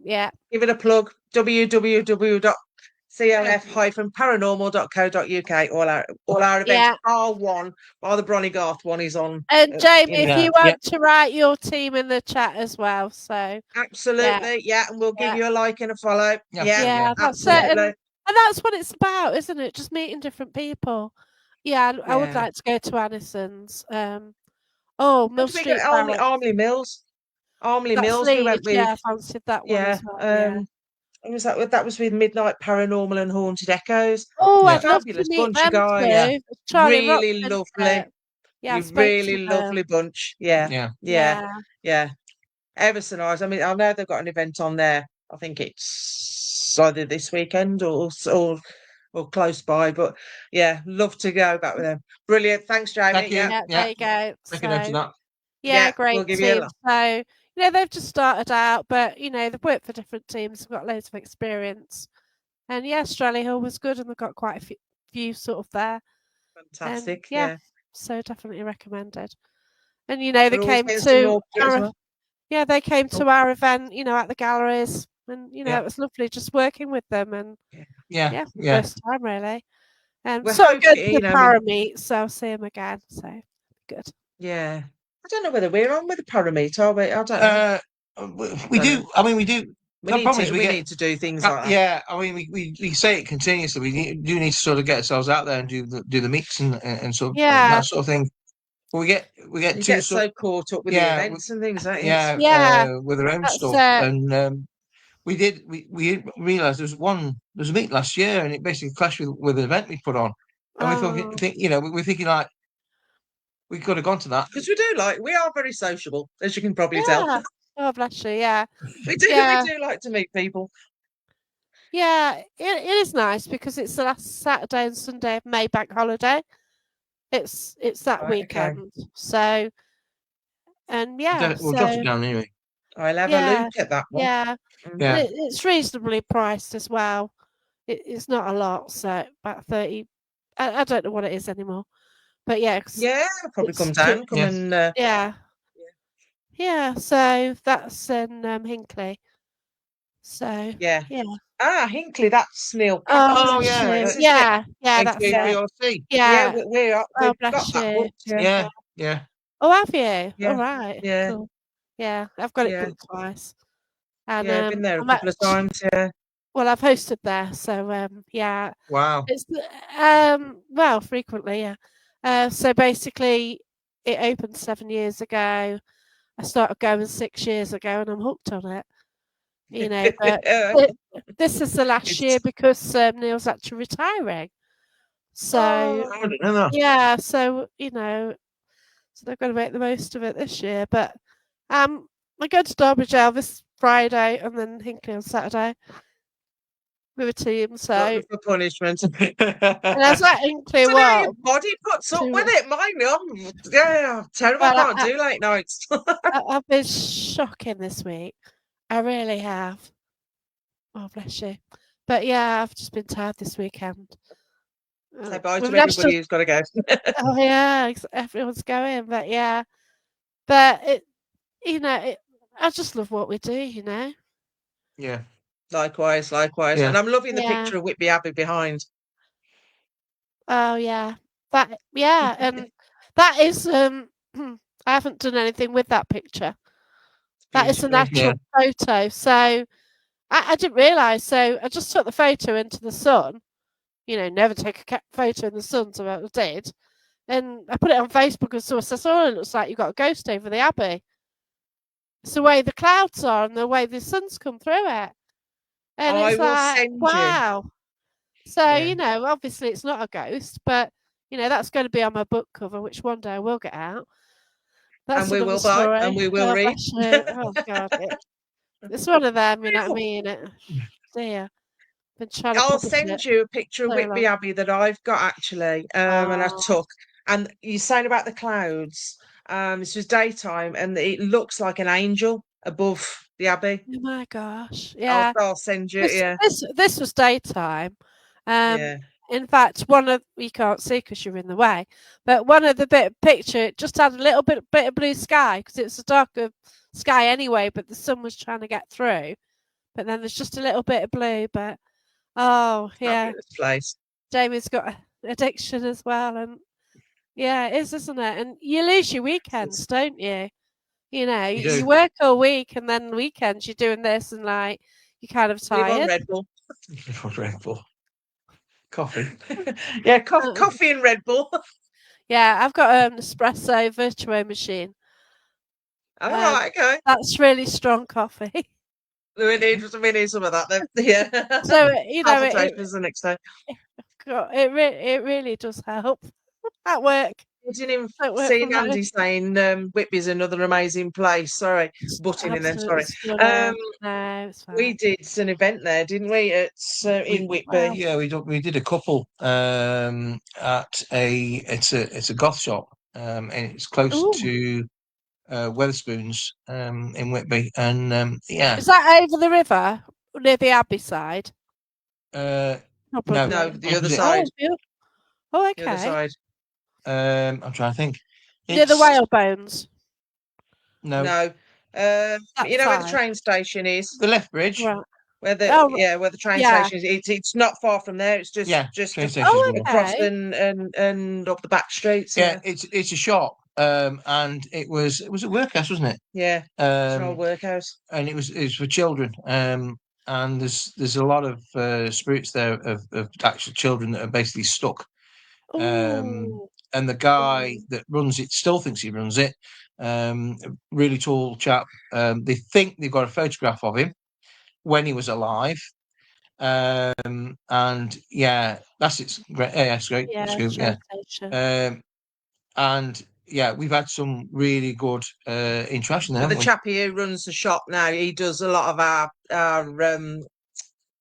yeah, Give it a plug. www.clf-paranormal.co.uk. All our events yeah. are one. While the Bronnygarth one is on. And Jamie, if Yeah, you yeah, want to write your team in the chat as well, so yeah, Absolutely. Yeah, and we'll give yeah, you a like and a follow. Yeah, absolutely. Yeah, yeah. That's it, yeah, absolutely. and that's what it's about, isn't it? Just meeting different people. Yeah, I would Yeah. like to go to Anison's. Oh, What Mill did we go? Street Barracks. Armley Mills. Armley That's Mills. We went Leeds. with. Yeah, I fancied that one Yeah. as well. Yeah. Who was that with? That was with Midnight Paranormal and Haunted Echoes. Oh, yeah. I'd love to Fabulous meet bunch of them guys. Yeah, too. It's Charlie Rock, Really isn't lovely. it? Yeah, I You spoke to really lovely them. bunch. Yeah. yeah. Yeah. Yeah. Yeah. Ever so nice. I mean, I know they've got an event on there. I think it's either this weekend or close by. But yeah, love to go back with them. Brilliant. Thanks, Thank Jamie. Yeah. you. Yeah, there Yeah, you go. make a note of So, that. yeah, Yeah. We'll great give you a team. lot. So, they've just started out, but, they've worked for different teams, got loads of experience. And yeah, Strally Hill was good, and they've got quite a few sort of there. And Fantastic. yeah, Yeah. so definitely recommended. And, they We're always came getting some to more as our well. they came Oh, to our event, at the galleries, and Yeah, it was lovely just working with them, and yeah. yeah, yeah, yeah. first time really. We're Sort of going hoping, to the I mean, para meet, so I'll see him again. So good. yeah. I don't know whether we're on with the Parameet, are we? I don't know. Uh, we Don't know. do. I mean, we do. We The need problem is to we we get. need to do things like that. Yeah, I mean, we say it continuously. Do need to sort of get ourselves out there and do the mix and sort and Yeah, that sort of thing. But we get You too get sort. so caught up with the Yeah, events and things, don't you? yeah, yeah, with our own that's stuff, it. and we realised there was a meet last year, and it basically clashed with an event we put on, and we thought Oh, we're thinking like we could have gone to that. Because we are very sociable, as you can probably tell. yeah. Oh, bless you. Yeah, We yeah, do like to meet people. yeah. It is nice because it's the last Saturday and Sunday of May bank holiday. It's that Right, okay. weekend. So and yeah, We'll jot it so down anyway. I'll have a yeah, look at that one. yeah, and Yeah, it's reasonably priced as well. It's not a lot, so about 30. I don't know what it is anymore, but yeah, Yeah, I'll probably it's come two. down, come yeah, and Yeah, yeah. So that's in Hinkley. So yeah. yeah. Ah, Hinkley, that's Neil Oh, Oh Packard's bless yeah, you. place, isn't it? Yeah, yeah. That's it. NK3RC. Yeah, Yeah. Oh, we've bless got that you. booked, yeah. Yeah, yeah, Oh, have you? All Yeah, right. yeah, Cool. Yeah, I've got it yeah. booked twice, and Yeah, been there a I'm couple of actually times, yeah. well, I've hosted there, so yeah, wow, it's well frequently, yeah. So basically, it opened 7 years ago. I started going 6 years ago, and I'm hooked on it. But it, this is the last year It's because Neil's actually retiring. So oh, I didn't know that. yeah, so they're going to make the most of it this year. But I go to Derbyshire this Friday and then Hinkley on Saturday with a team. So glutton for punishment. and I was at Hinkley So now your what body puts up with two? it. Yeah, terrible. I Well, can't do late nights. I've been shocking this week. I really have. Oh bless you. But yeah, I've just been tired this weekend. Say bye We've to national. everybody who's got to go. Oh yeah, everyone's going. But yeah, but I just love what we do. Yeah, Likewise. yeah, And I'm loving the Yeah. picture of Whitby Abbey behind. Oh yeah. And That is, I haven't done anything with that picture. That is an Yeah. actual photo. So I didn't realise. So I just took the photo into the sun. Never take a photo in the sun, so I did. And I put it on Facebook, and someone says, "Oh, it looks like you've got a ghost over the abbey. It's the way the clouds are and the way the sun's come through it." And I it's will like, send you. wow. So, Yeah. obviously it's not a ghost, but that's going to be on my book cover, which one day I will get out. And That's we another will buy and story. we will Oh, read. bless you. Oh, God. It's one of them, you know what I mean? Dear. Been trying to I'll publish send it you a picture of so Whitby long. Abbey that I've got actually, and I Oh, took. And you're saying about the clouds. This was daytime, and it looks like an angel above the abbey. oh my gosh. I'll, Yeah. I'll send you. This Yeah, this this was daytime. Um, yeah. in fact, one of you can't see because you're in the way, but one of the bit picture it just had a little bit of blue sky because it's a darker sky anyway, but the sun was trying to get through. But then there's just a little bit of blue. But oh yeah, Fabulous place. Jamie's got addiction as well, and yeah, it is, isn't it? And you lose your weekends, don't you? You You do. work all week, and then weekends you're doing this, and like you're kind of Live on tired. Red Bull. Red Bull. Coffee. Yeah, Uh, coffee and Red Bull. Yeah, I've got an espresso virtuo machine. All right, okay. That's really strong coffee. We need some of that then. Yeah. So Palpitations the next day. it really does help at work. I didn't even At work see from home. Andy saying Whitby's another amazing place. Sorry, It's butting in then. absolutely Sorry. stunning. Um, No, it's we fine. did an event there, didn't we? At in Wow. Whitby. Yeah, we did a couple at it's a goth shop, and it's close Ooh. to Weatherspoons in Whitby, and yeah, Is that over the river near the Abbey side? uh, no, No, Probably. the other opposite. side. Oh, oh, The other okay. side. I'm trying to think. Near the It's whale bones. no, No. That You know where the side. train station is? the left bridge. Right. Where the Oh, yeah, where the train yeah. station is. It's not far from there. It's just Yeah, train station's Oh, below. across okay. and up the back streets. Yeah, Yeah. it's a shop, and it was a workhouse, wasn't it? Yeah. It's an old workhouse. And it was for children. And there's a lot of spirits there of actual children that are basically stuck. Ooh. And the guy Ooh. that runs it still thinks he runs it. A really tall chap. They think they've got a photograph of him when he was alive. And yeah, it's great. Yeah, it's great. It's Yeah, good. Yeah. train station. And yeah, we've had some really good interaction there, But the haven't we? chappie who runs the shop now, he does a lot of our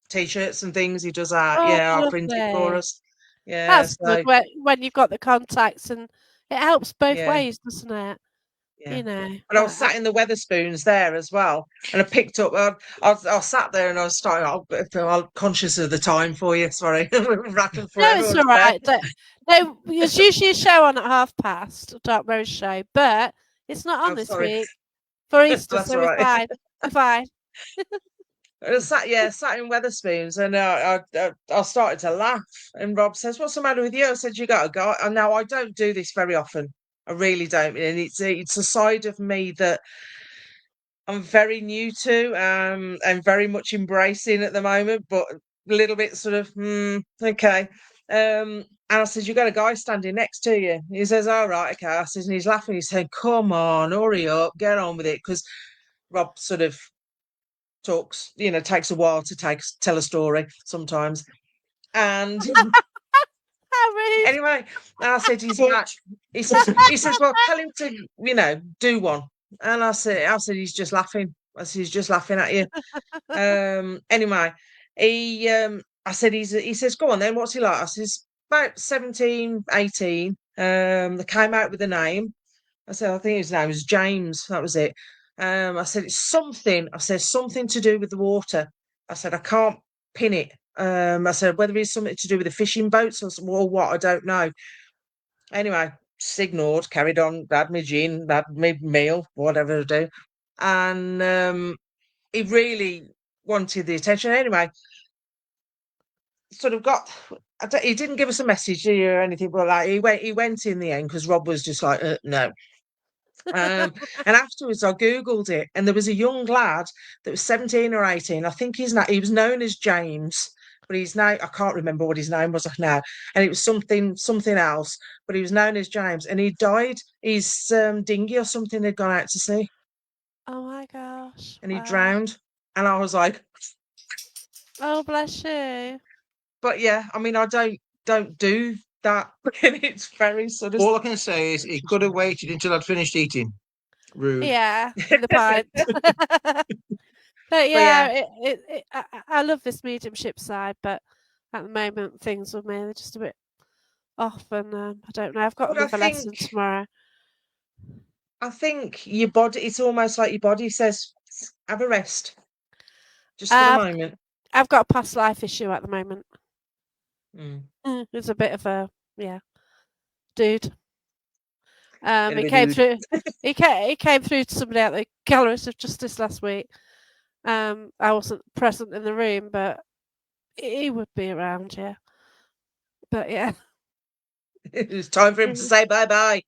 t-shirts and things. He does Oh, our printing for lovely. us. Yeah, That's good so when you've got the contacts, and it helps both yeah, ways, doesn't it? yeah. But I was I sat in the Weatherspoons there as well, and I picked up. I sat there and I was starting. I'm conscious of the time for you. Sorry, rattle no, forever it's on all spare. right. No, there's usually a show on at 1:30, a Dark Rose show, but it's not on I'm this sorry. week for Easter, That's so all we're right. fine. We're fine. I sat in Weatherspoons, and I started to laugh. And Rob says, "What's the matter with you?" I said, "You got a guy." And now I don't do this very often. I really don't, and it's a side of me that I'm very new to, and very much embracing at the moment, but a little bit sort of, okay. And I said, "You got a guy standing next to you." He says, "All right, okay." I says, and he's laughing. He's saying, "Come on, hurry up, get on with it," because Rob sort of talks, takes a while to tell a story sometimes. And How rude. anyway, I said, he says, "Well, tell him to, do one." And I said, "He's just laughing." I said, "He's just laughing at you." Anyway, I said, he says, "Go on then, what's he like?" I says, "About 17, 18." They came out with a name. I said, "I think his name was James." That was it. I said, "It's something." I said, "Something to do with the water." I said, "I can't pin it." I said, "Whether it's something to do with the fishing boats or what, I don't know." Anyway, just ignored, carried on, had my gin, had my meal, whatever to do. And he really wanted the attention. Anyway, sort of got he didn't give us a message or anything, but like he went in the end because Rob was just like, no. And afterwards I googled it, and there was a young lad that was 17 or 18. I think he was known as James, but he's now, I can't remember what his name was now, and it was something else, but he was known as James, and he died. His dinghy or something had gone out to sea, Oh my gosh. and he Wow. drowned. And I was like, Oh, bless you. but yeah, I mean, I don't do that. And it's very sort of All I can say is he could have waited until I'd finished eating. Rude. Yeah, with the pint. But yeah. yeah, I love this mediumship side, but at the moment things with me are just a bit off, and I don't know. I've got But I another lesson think tomorrow. your body, it's almost like your body says, have a rest just for the I've moment. I've got a past life issue at the moment. Mm. It's a bit of a dude. Bit of He a came dude. through. He came through to somebody at the Galleries of Justice last week. I wasn't present in the room, but he would be around, yeah. But yeah, It was time for him to say bye-bye.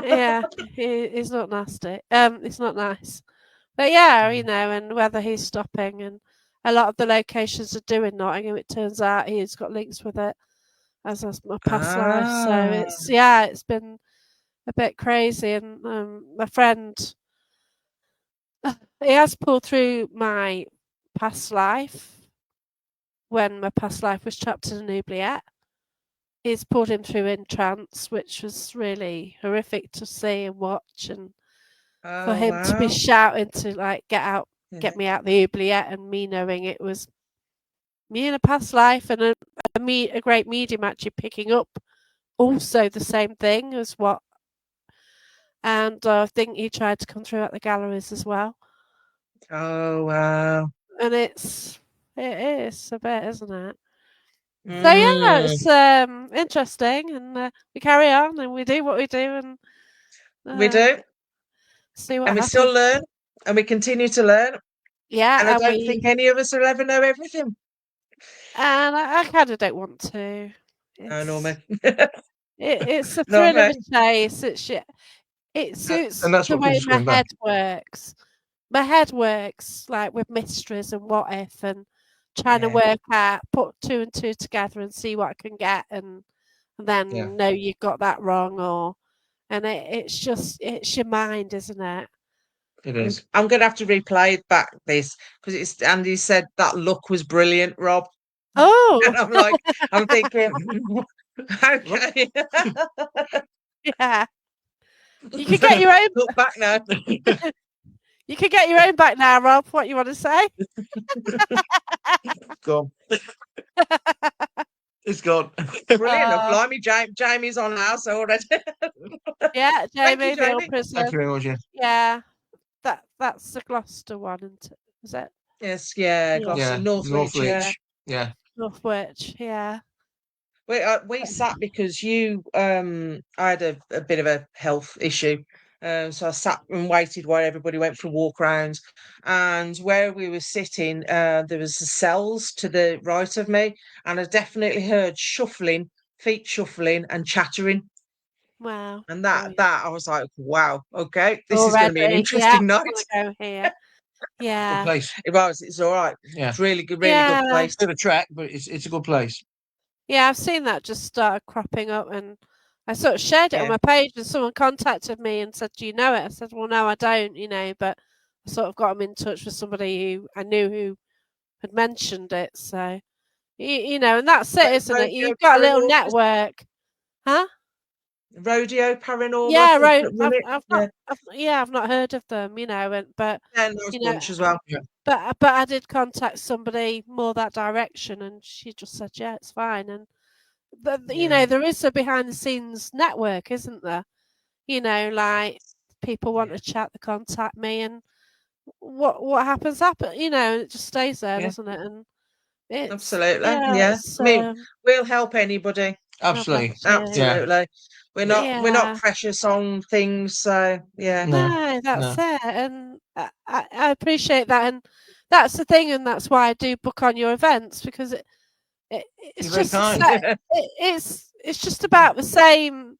yeah, he's not nasty. It's not nice. But yeah, Mm. and whether he's stopping, and a lot of the locations are doing Nottingham. It turns out he's got links with it, as has my past life. So Ah. it's been a bit crazy. And my friend, he has pulled through my past life when my past life was trapped in an oubliette. He's pulled him through in trance, which was really horrific to see and watch, and for Oh, him to be wow. shouting to like get out, Yeah. get me out the oubliette, and me knowing it was me in a past life, and a great medium actually picking up also the same thing as what. And I think he tried to come through at the galleries as well. Oh, wow. And it is a bit, isn't it? So yeah, Mm. it's interesting, and we carry on and we do what we do, and We do. see what And we happens. still learn, and we continue to learn. Yeah, And I don't think any of us will ever know everything. and I kind of don't want to. Oh, nor me. It's a Nor thrill of me. a chase. It suits And that's the what way keeps us my coming back. head works. My head works like with mysteries and what if, and trying to Yeah. work out, put two and two together and see what I can get, and then Yeah. no, you got that wrong, and it's your mind, isn't it? It is. I'm going to have to replay back this because it's Andy said that look was brilliant, Rob. Oh, And I'm thinking, okay. yeah. You can get your own. Look back now. You can get your own back now, Rob. What you want to say? Gone. It's gone. Brilliant. Oh, blimey, Jamie's on house already. Yeah, Thank you, Jamie, the old Jamie. prison. Thank you very much. Yeah. Yeah, that's the Gloucester one, isn't it? Is it Yes, yeah, Gloucester, Yeah. Northwich, yeah. Yeah. Northwich? Yeah. We sat because I had a bit of a health issue. So I sat and waited while everybody went for walk rounds. And where we were sitting, there was the cells to the right of me, and I definitely heard shuffling, feet shuffling and chattering. Wow. And that I was like, wow, okay, this is going to be an Already, yeah. interesting night. I want to go here. Good Yeah. place. It's all right. Yeah. It's really good Yeah. place. Bit of a trek, but it's a good place. Yeah, I've seen that just started cropping up, and I sort of shared it on Yeah. my page, and someone contacted me and said, "Do you know it?" I said, "Well, no, I don't," but I sort of got them in touch with somebody who I knew who had mentioned it. So, and that's it, isn't it? Rodeo You've got a little Paranormal, network, huh? Rodeo Paranormal, I Yeah, think right. that run it. Yeah, I've not heard of them, but yeah, nice you know, bunch as well. Yeah. but I did contact somebody more that direction, and she just said, "Yeah, it's fine." And Yeah. there is a behind the scenes network, isn't there? Like people want Yeah. to chat, they contact me, and what happens happen. It just stays there, Yeah. doesn't it? And it's Absolutely. yeah, Yeah. it's I mean, we'll help anybody. oh, Absolutely. bless you. Yeah. Absolutely. We're not Yeah. precious on things, so yeah. No. No, that's No. it, and I appreciate that, and that's the thing, and that's why I do book on your events, because It's very just kind. it's just about the same.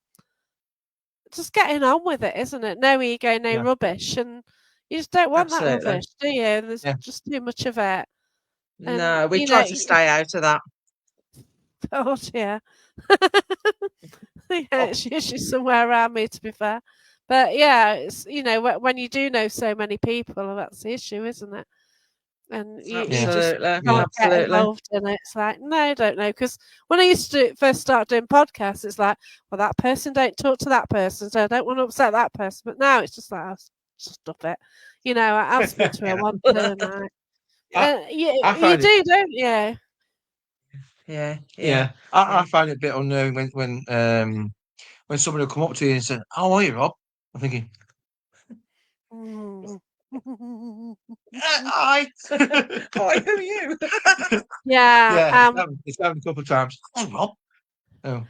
Just getting on with it, isn't it? No ego, no Yeah. rubbish, and you just don't want that Absolutely. rubbish, do you? And there's Yeah. just too much of it. And No, we you try know, to stay out of that. oh yeah, yeah, Oh, it's usually somewhere around me, to be fair. But yeah, it's when you do know so many people, that's the issue, isn't it? And you just Absolutely. Yeah. can't get Absolutely. involved in it. It's like, no, I don't know. Because when I used to first start doing podcasts, it's like, well, that person don't talk to that person, so I don't want to upset that person. But now it's just like, oh, just stop it. I'll speak to her Yeah. once a night. I, You, I you find it. do, don't you? Yeah. Yeah, I find it a bit unnerving when somebody will come up to you and say, "How are you, Rob?" I'm thinking, Mm. "Hi." Hi, who are you? Yeah, Yeah, it's happened a couple of times. Hey, Rob. Oh,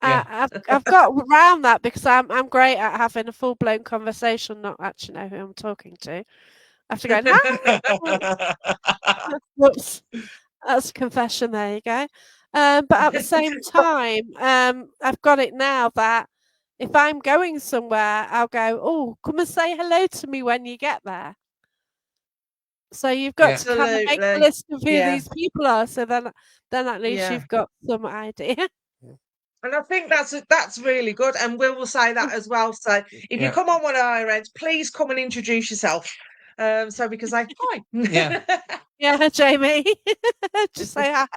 yeah. I've got around that because I'm great at having a full blown conversation, not actually know who I'm talking to. After going, whoops, that's a confession. There you go. But at the same time, I've got it now that if I'm going somewhere, I'll go, oh, come and say hello to me when you get there. So you've got Yeah. to kind of make a Absolutely. list of who Yeah. these people are. So then at least Yeah. you've got some idea. And I think that's really good. And we will say that as well. So if you Yeah. come on one of our events, please come and introduce yourself. So we can say hi. Yeah. Yeah, Jamie, just say hi.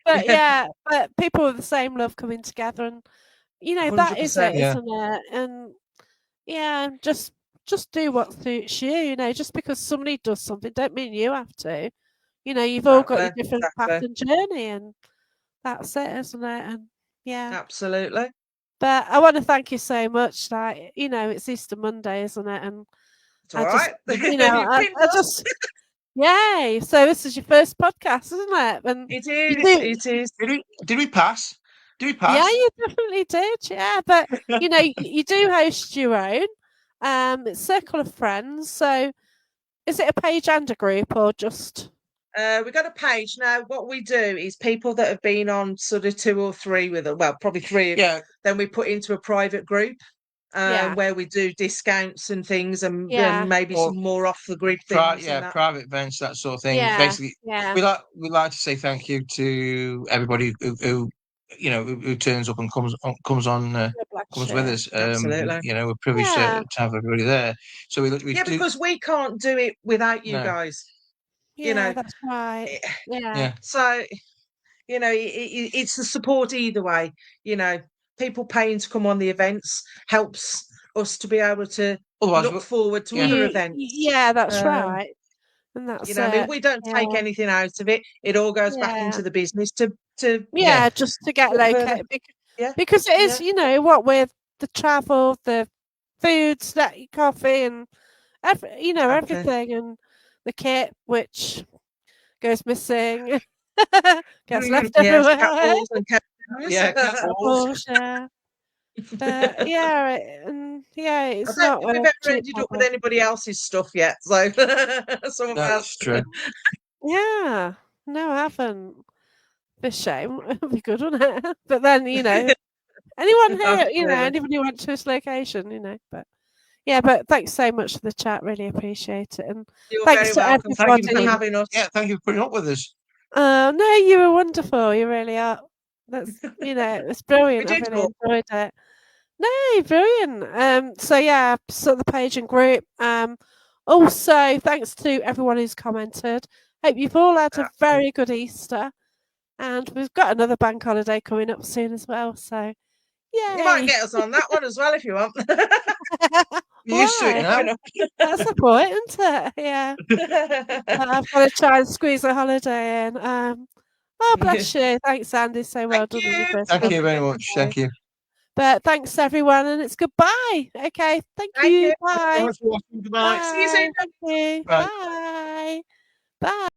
But yeah, but people with the same love coming together, and that is it, 100%. Yeah. isn't it? And yeah, just do what suits you. Just because somebody does something, don't mean you have to. You've all got your Exactly. different path Exactly. and journey, and that's it, isn't it? And yeah. Absolutely. But I want to thank you so much. Like, it's Easter Monday, isn't it? And It's all I just, right. You pinned I us. just, yay! So this is your first podcast, isn't it? And It you is. do, It is. Did we pass? Did we yeah, pass? you definitely did, yeah. But you do host your own. It's Circle of Friends. So is it a page and a group, or just? We got a page now. What we do is people that have been on sort of 2 or 3 with us, well, probably 3, Yeah. then we put into a private group Yeah, where we do discounts and things and yeah, maybe Or some more off the grid things and that. private events, that sort of thing. yeah, Basically, yeah. we like to say thank you to everybody who who turns up and comes God bless comes with you. us. Absolutely. We're privileged Yeah, to have everybody there. So we Yeah, do. because we can't do it without you No. guys, you yeah, know. that's right. Eh, Yeah, Yeah. So, it's the support either way, you know. People paying to come on the events helps us to be able to Otherwise, look forward to yeah. other events. yeah, that's Um, right. And that's I mean, it. we don't Yeah, take anything out of it. It all goes back yeah, into the business to Yeah. yeah, just to get look further. located Yeah, because it is, yeah, what with the travel, the food, snack, coffee, and exactly. everything, and the kit which goes missing, gets left Yes, cat everywhere. balls and cat dinners. Yeah. Cat Of balls. course, yeah. But yeah, and yeah, I it's don't not think we've a ever cheap ended up with hobby. anybody else's stuff yet, so someone No, else. it's true. Yeah, no, I haven't. For shame. It'd be good, wouldn't it? But then, anyone here, Absolutely. anybody went to this location, But yeah, but thanks so much for the chat. Really appreciate it. And You're thanks very to welcome. Thank you for everybody. having us. Yeah. Thank you for putting up with us. No, you were wonderful. You really are. That's, it's We brilliant. I've did really good. enjoyed it. No, brilliant. So yeah, so the page and group. Also, thanks to everyone who's commented. Hope you've all had a Absolutely. very good Easter. And we've got another bank holiday coming up soon as well. So, You might yay! get us on that one as well if you want. You're used to it Why? now. That's the point, isn't it? Yeah. I've got to try and squeeze a holiday in. Oh, bless you. Thanks, Andy. So well Thank done on your you. first Thank one. you very much. Thank you. But thanks, everyone, and it's goodbye. Okay. Thank Thank you. you. Thank you very Bye. much for watching. Goodbye. See you soon. Bye. Thank you. Bye. Bye. Bye.